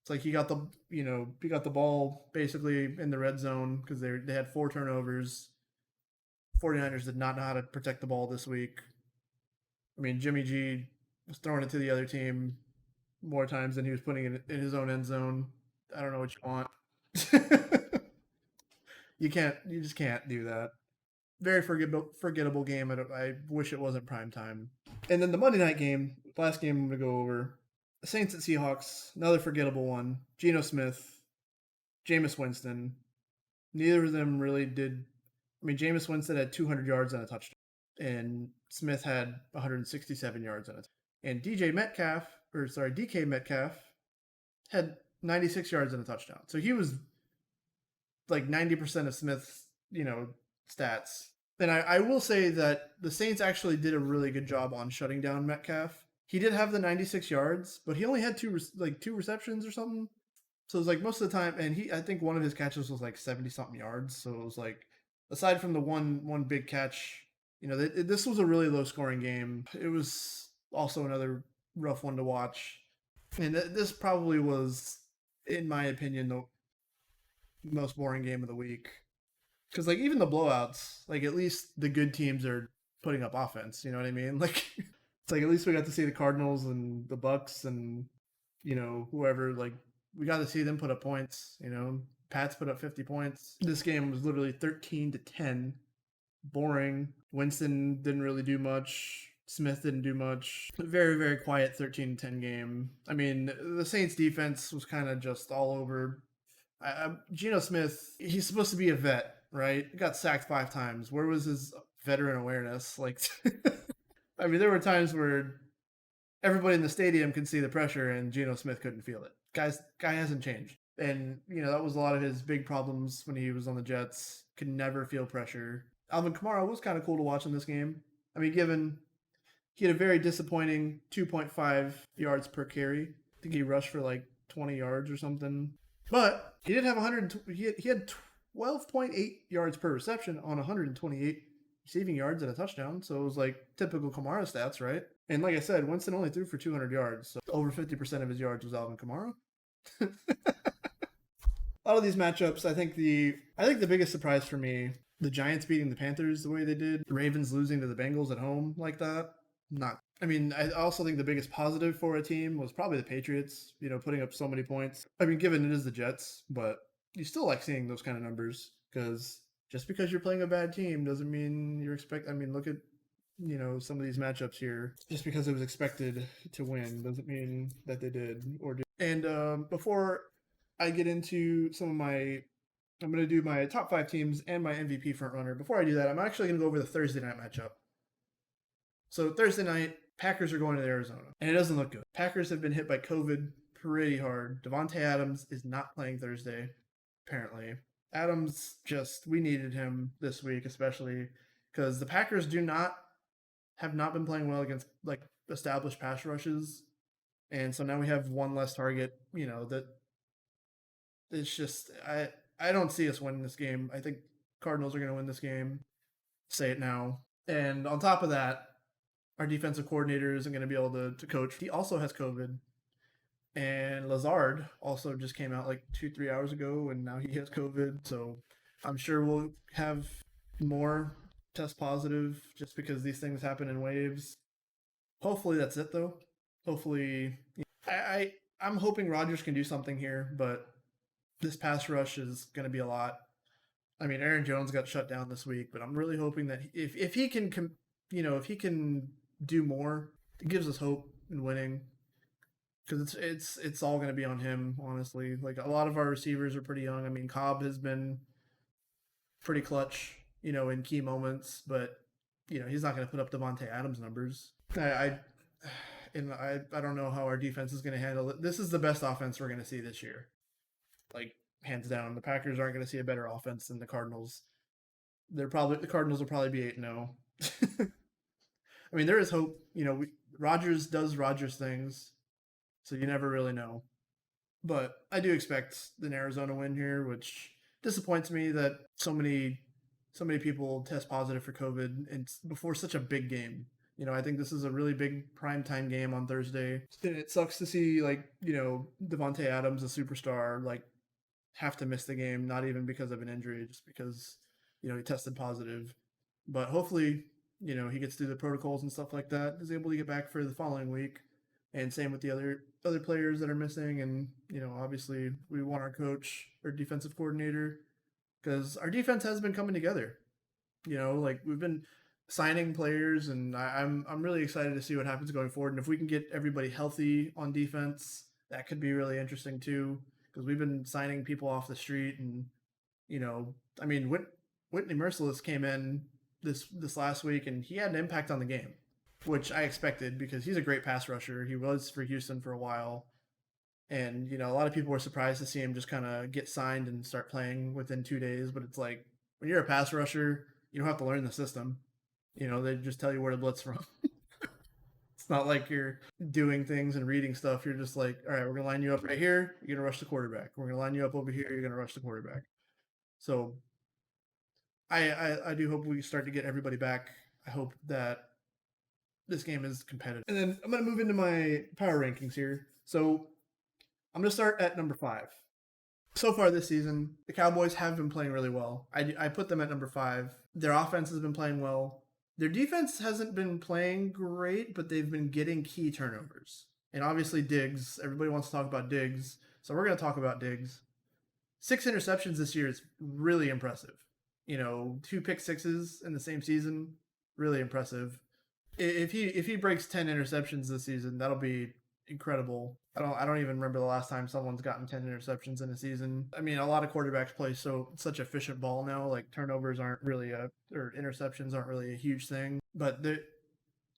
It's like he got the ball basically in the red zone because they had 4 turnovers. 49ers did not know how to protect the ball this week. I mean, Jimmy G was throwing it to the other team more times than he was putting it in his own end zone. I don't know what you want. You just can't do that. Very forgettable game. I wish it wasn't prime time. And then the Monday night game, last game I'm going to go over. The Saints at Seahawks, another forgettable one. Geno Smith, Jameis Winston. Neither of them really did. I mean, Jameis Winston had 200 yards and a touchdown, and Smith had 167 yards and a touchdown. And DK Metcalf had 96 yards and a touchdown. So he was like 90% of Smith's, stats. And I will say that the Saints actually did a really good job on shutting down Metcalf. He did have the 96 yards, but he only had two receptions or something. So it was like most of the time, and I think one of his catches was like 70 something yards. So it was like, aside from the one big catch, this was a really low scoring game. It was also another rough one to watch. And this probably was, in my opinion, the most boring game of the week. Because like even the blowouts, like at least the good teams are putting up offense. You know what I mean? Like it's like at least we got to see the Cardinals and the Bucks and whoever like we got to see them put up points. Pats put up 50 points. This game was literally 13-10. Boring. Winston didn't really do much. Smith didn't do much. Very, very quiet 13-10 game. I mean, the Saints defense was kind of just all over. Geno Smith, he's supposed to be a vet, right? He got sacked 5 times. Where was his veteran awareness? I mean, there were times where everybody in the stadium can see the pressure and Geno Smith couldn't feel it. Guy hasn't changed. And, that was a lot of his big problems when he was on the Jets. Could never feel pressure. Alvin Kamara was kind of cool to watch in this game. I mean, given he had a very disappointing 2.5 yards per carry. I think he rushed for like 20 yards or something. But he did have 100. He had 12.8 yards per reception on 128 receiving yards and a touchdown. So it was like typical Kamara stats, right? And like I said, Winston only threw for 200 yards. So over 50% of his yards was Alvin Kamara. A lot of these matchups, I think the biggest surprise for me, the Giants beating the Panthers the way they did, the Ravens losing to the Bengals at home like that. I mean, I also think the biggest positive for a team was probably the Patriots, putting up so many points. I mean, given it is the Jets, but you still like seeing those kind of numbers because just because you're playing a bad team doesn't mean look at, some of these matchups here. Just because it was expected to win doesn't mean that they did or did. And before I get into I'm going to do my top 5 teams and my MVP front runner. Before I do that, I'm actually going to go over the Thursday night matchup. So Thursday night, Packers are going to Arizona, and it doesn't look good. Packers have been hit by COVID pretty hard. Davante Adams is not playing Thursday, apparently. Adams we needed him this week, especially because the Packers have not been playing well against like established pass rushes, and so now we have one less target. That it's just I don't see us winning this game. I think Cardinals are going to win this game. Say it now. And on top of that, our defensive coordinator isn't going to be able to coach. He also has COVID. And Lazard also just came out like 2-3 hours ago, and now he has COVID. So I'm sure we'll have more test positive just because these things happen in waves. Hopefully that's it though. Hopefully, I'm hoping Rodgers can do something here, but this pass rush is going to be a lot. I mean, Aaron Jones got shut down this week, but I'm really hoping that if he can, if he can do more, it gives us hope in winning. Because it's all going to be on him, honestly. Like a lot of our receivers are pretty young. I mean, Cobb has been pretty clutch, in key moments, but he's not going to put up Davante Adams numbers. I don't know how our defense is going to handle it. This is the best offense we're going to see this year, like hands down. The Packers aren't going to see a better offense than the Cardinals. The Cardinals will probably be 8-0. I mean, there is hope. Rodgers does Rodgers things, so you never really know. But I do expect an Arizona win here, which disappoints me that so many people test positive for COVID and before such a big game. I think this is a really big primetime game on Thursday. And it sucks to see Davante Adams, a superstar, have to miss the game, not even because of an injury, just because he tested positive. But hopefully, he gets through the protocols and stuff like that, is able to get back for the following week. And same with the other players that are missing. And obviously we want our coach or defensive coordinator because our defense has been coming together. We've been signing players, and I'm really excited to see what happens going forward. And if we can get everybody healthy on defense, that could be really interesting too. Because we've been signing people off the street, and I mean, Whitney Merciless came in this last week, and he had an impact on the game, which I expected because he's a great pass rusher. He was for Houston for a while. And, a lot of people were surprised to see him just kind of get signed and start playing within 2 days. But it's like, when you're a pass rusher, you don't have to learn the system. They just tell you where to blitz from. It's not like you're doing things and reading stuff. You're just like, all right, we're going to line you up right here. You're going to rush the quarterback. We're going to line you up over here. You're going to rush the quarterback. So I do hope we start to get everybody back. I hope that this game is competitive. And then I'm going to move into my power rankings here. So I'm going to start at number 5. So far this season, the Cowboys have been playing really well. I put them at number 5. Their offense has been playing well. Their defense hasn't been playing great, but they've been getting key turnovers. And obviously Diggs, everybody wants to talk about Diggs. So we're going to talk about Diggs. 6 interceptions this year is really impressive. 2 pick sixes in the same season, really impressive. If he breaks 10 interceptions this season, that'll be incredible. I don't even remember the last time someone's gotten 10 interceptions in a season. I mean, a lot of quarterbacks play such efficient ball now. Like turnovers aren't really or interceptions aren't really a huge thing. But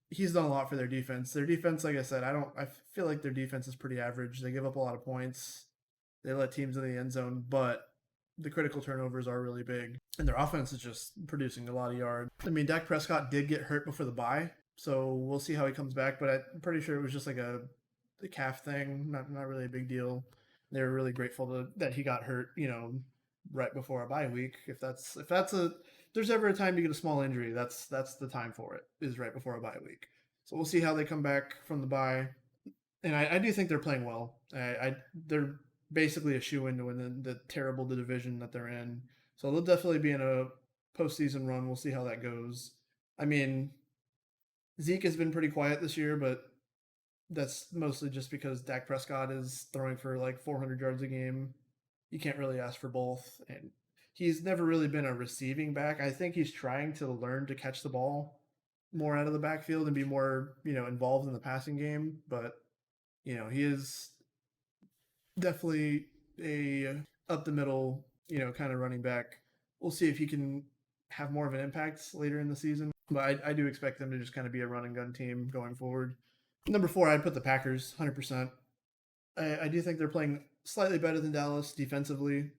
he's done a lot for their defense. Their defense, like I said, I feel like their defense is pretty average. They give up a lot of points. They let teams in the end zone, but the critical turnovers are really big. And their offense is just producing a lot of yards. I mean, Dak Prescott did get hurt before the bye, so we'll see how he comes back, but I'm pretty sure it was just like the calf thing, not really a big deal. They were really grateful that he got hurt, right before a bye week. If there's ever a time to get a small injury, that's the time for it, is right before a bye week. So we'll see how they come back from the bye. And I do think they're playing well. They're basically a shoe in to win the terrible division that they're in. So they'll definitely be in a postseason run. We'll see how that goes. I mean, Zeke has been pretty quiet this year, but that's mostly just because Dak Prescott is throwing for like 400 yards a game. You can't really ask for both. And he's never really been a receiving back. I think he's trying to learn to catch the ball more out of the backfield and be more, involved in the passing game. But, he is definitely a up the middle, kind of running back. We'll see if he can have more of an impact later in the season. But I do expect them to just kind of be a run and gun team going forward. Number 4, I'd put the Packers, 100%. I do think they're playing slightly better than Dallas defensively.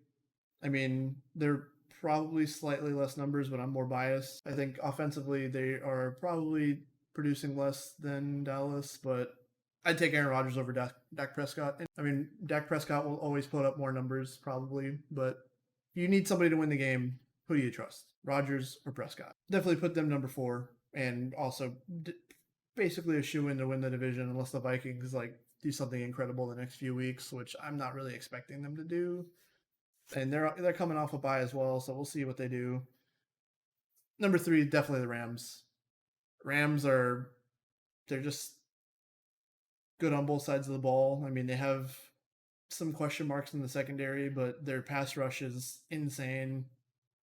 I mean, they're probably slightly less numbers, but I'm more biased. I think offensively they are probably producing less than Dallas, but I'd take Aaron Rodgers over Dak Prescott. I mean, Dak Prescott will always put up more numbers, probably, but you need somebody to win the game. Who do you trust, Rodgers or Prescott? Definitely put them number 4, and also basically a shoe in to win the division, unless the Vikings do something incredible the next few weeks, which I'm not really expecting them to do. And they're coming off a bye as well, so we'll see what they do. Number 3, definitely the Rams. They're just good on both sides of the ball. I mean, they have some question marks in the secondary, but their pass rush is insane.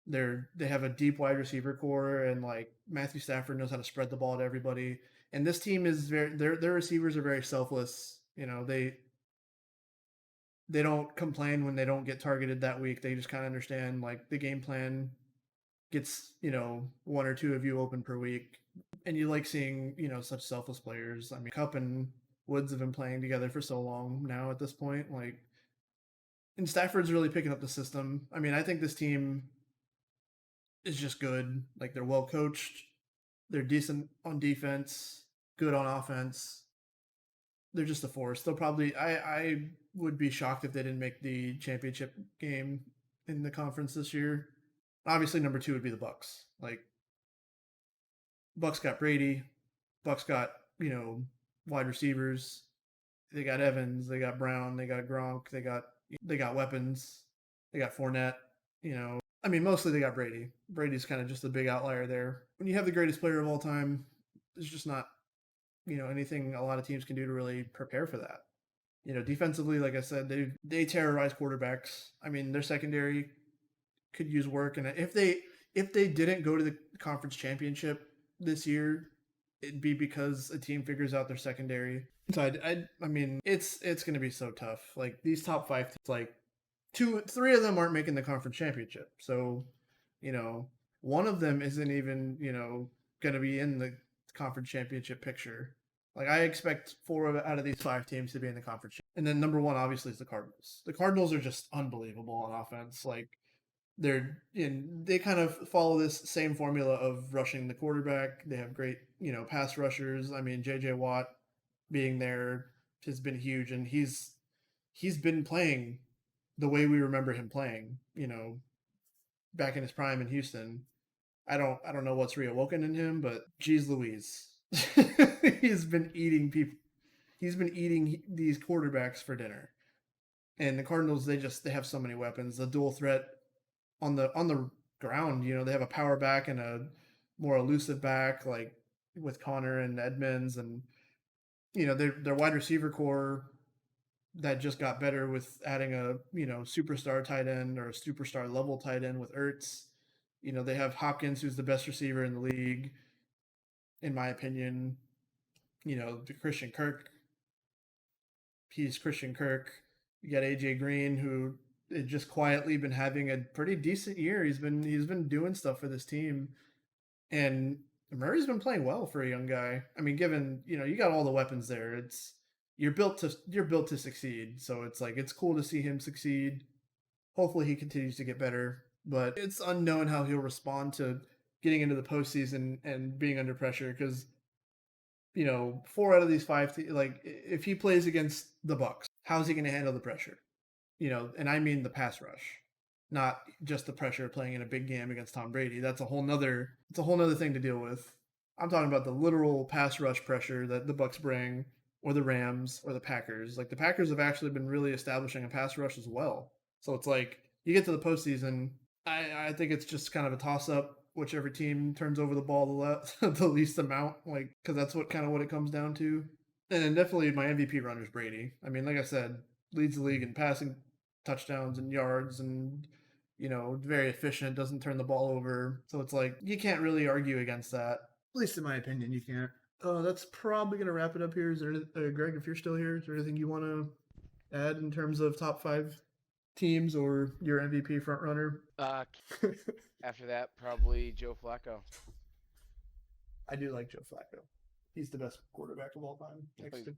They have a deep wide receiver core, and like Matthew Stafford knows how to spread the ball to everybody. And this team is their receivers are very selfless. They don't complain when they don't get targeted that week. They just kind of understand like the game plan gets, 1 or 2 of you open per week. And you like seeing, such selfless players. I mean, Cup and Woods have been playing together for so long now at this point. And Stafford's really picking up the system. I mean, I think this team is just good. Like, they're well coached. They're decent on defense, good on offense. They're just a force. They'll probably. I would be shocked if they didn't make the championship game in the conference this year. Obviously, number 2 would be the Bucks. Like, Bucks got Brady. Bucks got wide receivers. They got Evans. They got Brown. They got Gronk. They got weapons. They got Fournette. I mean, mostly they got Brady. Brady's kind of just a big outlier there. When you have the greatest player of all time, there's just not anything a lot of teams can do to really prepare for that. Defensively, like I said, they terrorize quarterbacks. I mean, their secondary could use work, and if they didn't go to the conference championship this year, it'd be because a team figures out their secondary. So I mean, it's going to be so tough. Like, these top 5 teams, like 3 of them aren't making the conference championship. So, one of them isn't even going to be in the conference championship picture. Like, I expect 4 out of these 5 teams to be in the conference. And then number 1 obviously is the Cardinals. The Cardinals are just unbelievable on offense. Like, they kind of follow this same formula of rushing the quarterback. They have great, pass rushers. I mean, JJ Watt being there has been huge, and he's been playing the way we remember him playing, back in his prime in Houston. I don't know what's reawoken in him, but geez Louise. He's been eating people. He's been eating these quarterbacks for dinner. And the Cardinals, they have so many weapons. The dual threat on the ground, they have a power back and a more elusive back, like with Connor and Edmonds, and their wide receiver core. that just got better with adding a superstar tight end or a superstar level tight end with Ertz. They have Hopkins, who's the best receiver in the league, in my opinion. The Christian Kirk. He's Christian Kirk. You got AJ Green, who has just quietly been having a pretty decent year. He's been doing stuff for this team, and Murray's been playing well for a young guy. I mean, given you got all the weapons there, you're built to succeed. So it's like it's cool to see him succeed. Hopefully, he continues to get better, but it's unknown how he'll respond to getting into the postseason and being under pressure because 4 out of these 5, like if he plays against the Bucks, how's he going to handle the pressure? And I mean the pass rush, not just the pressure of playing in a big game against Tom Brady. It's a whole nother thing to deal with. I'm talking about the literal pass rush pressure that the Bucks bring, or the Rams, or the Packers. Like the Packers have actually been really establishing a pass rush as well. So it's like you get to the postseason. I think it's just kind of a toss up. Whichever team turns over the ball the least amount, like because that's what it comes down to. And then definitely my MVP runner is Brady. I mean, like I said, leads the league in passing touchdowns and yards, and very efficient. Doesn't turn the ball over, so it's like you can't really argue against that. At least in my opinion, you can't. That's probably gonna wrap it up here. Is there, Greg, if you're still here, is there anything you want to add in terms of top 5 teams or your MVP front runner? Uh, After that, probably Joe Flacco. I do like Joe Flacco. He's the best quarterback of all time. Next to,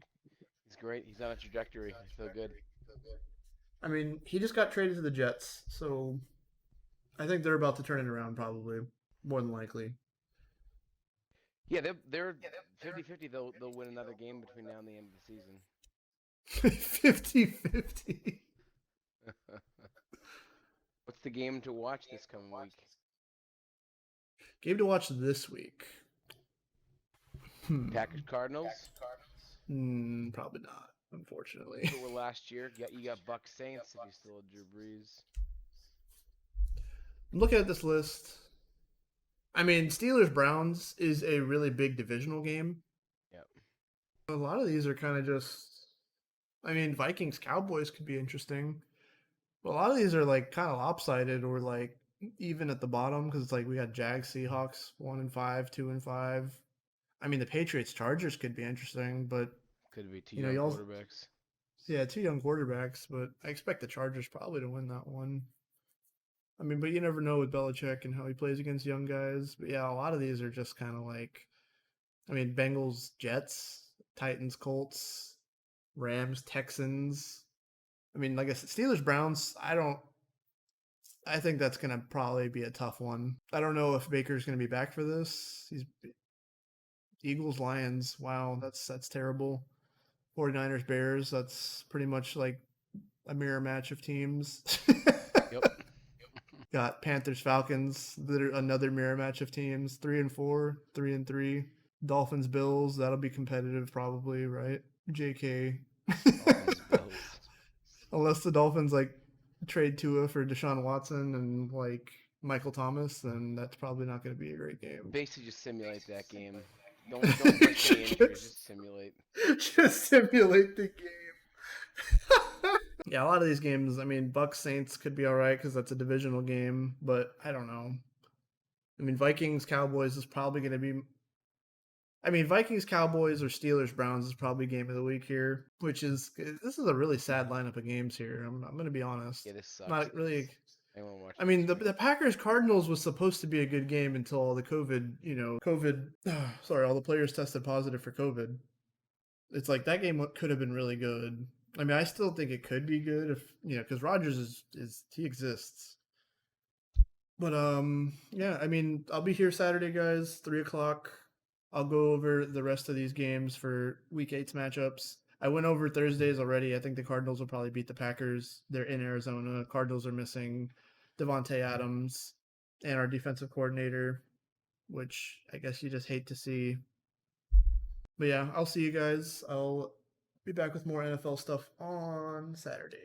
He's great. He's on a trajectory. I feel good. I mean, he just got traded to the Jets, so I think they're about to turn it around, probably more than likely. Yeah, they're 50-50. They'll win another game between now and the end of the season. 50-50. What's the game to watch this coming week? Game to watch this week. Packers Cardinals. Probably not, unfortunately. Who were last year? You got Bucks Saints if you still had Drew Brees. I'm looking at this list. I mean, Steelers Browns is a really big divisional game. Yep. A lot of these are kind of just. I mean, Vikings Cowboys could be interesting. But a lot of these are like kind of lopsided or like even at the bottom because it's like we got Jags Seahawks 1-5, 2-5. I mean, the Patriots Chargers could be interesting, but Could be two you know, young y'all. quarterbacks. Yeah, 2 young quarterbacks, but I expect the Chargers probably to win that one. I mean, but you never know with Belichick and how he plays against young guys. But yeah, a lot of these are just kind of like, I mean, Bengals, Jets, Titans, Colts, Rams, Texans. I mean, like I said, Steelers, Browns. I think that's gonna probably be a tough one. I don't know if Baker's gonna be back for this. He's Eagles, Lions. Wow, that's terrible. 49ers, Bears. That's pretty much like a mirror match of teams. Yep. Got Panthers, Falcons, another mirror match of teams. 3-4, 3-3. Dolphins, Bills. That'll be competitive, probably, right? JK. Dolphins Bills. Unless the Dolphins like trade Tua for Deshaun Watson and like Michael Thomas, then that's probably not going to be a great game. Basically, just simulate that game. Don't risk any injuries. Just simulate. Just simulate the game. Yeah, a lot of these games. I mean, Bucks Saints could be all right because that's a divisional game, but I don't know. I mean, Vikings Cowboys is probably going to be. I mean, Vikings Cowboys or Steelers Browns is probably game of the week here, which is this is a really sad lineup of games here. I'm going to be honest. Yeah, this sucks. Not really. Anyone watch I mean, this the game? Packers Cardinals was supposed to be a good game until all the COVID. Sorry, all the players tested positive for COVID. It's like that game could have been really good. I mean, I still think it could be good if because Rodgers is he exists. But yeah. I mean, I'll be here Saturday, guys, 3 o'clock. I'll go over the rest of these games for Week 8's matchups. I went over Thursdays already. I think the Cardinals will probably beat the Packers. They're in Arizona. Cardinals are missing Devontae Adams and our defensive coordinator, which I guess you just hate to see. But yeah, I'll see you guys. I'll be back with more NFL stuff on Saturday.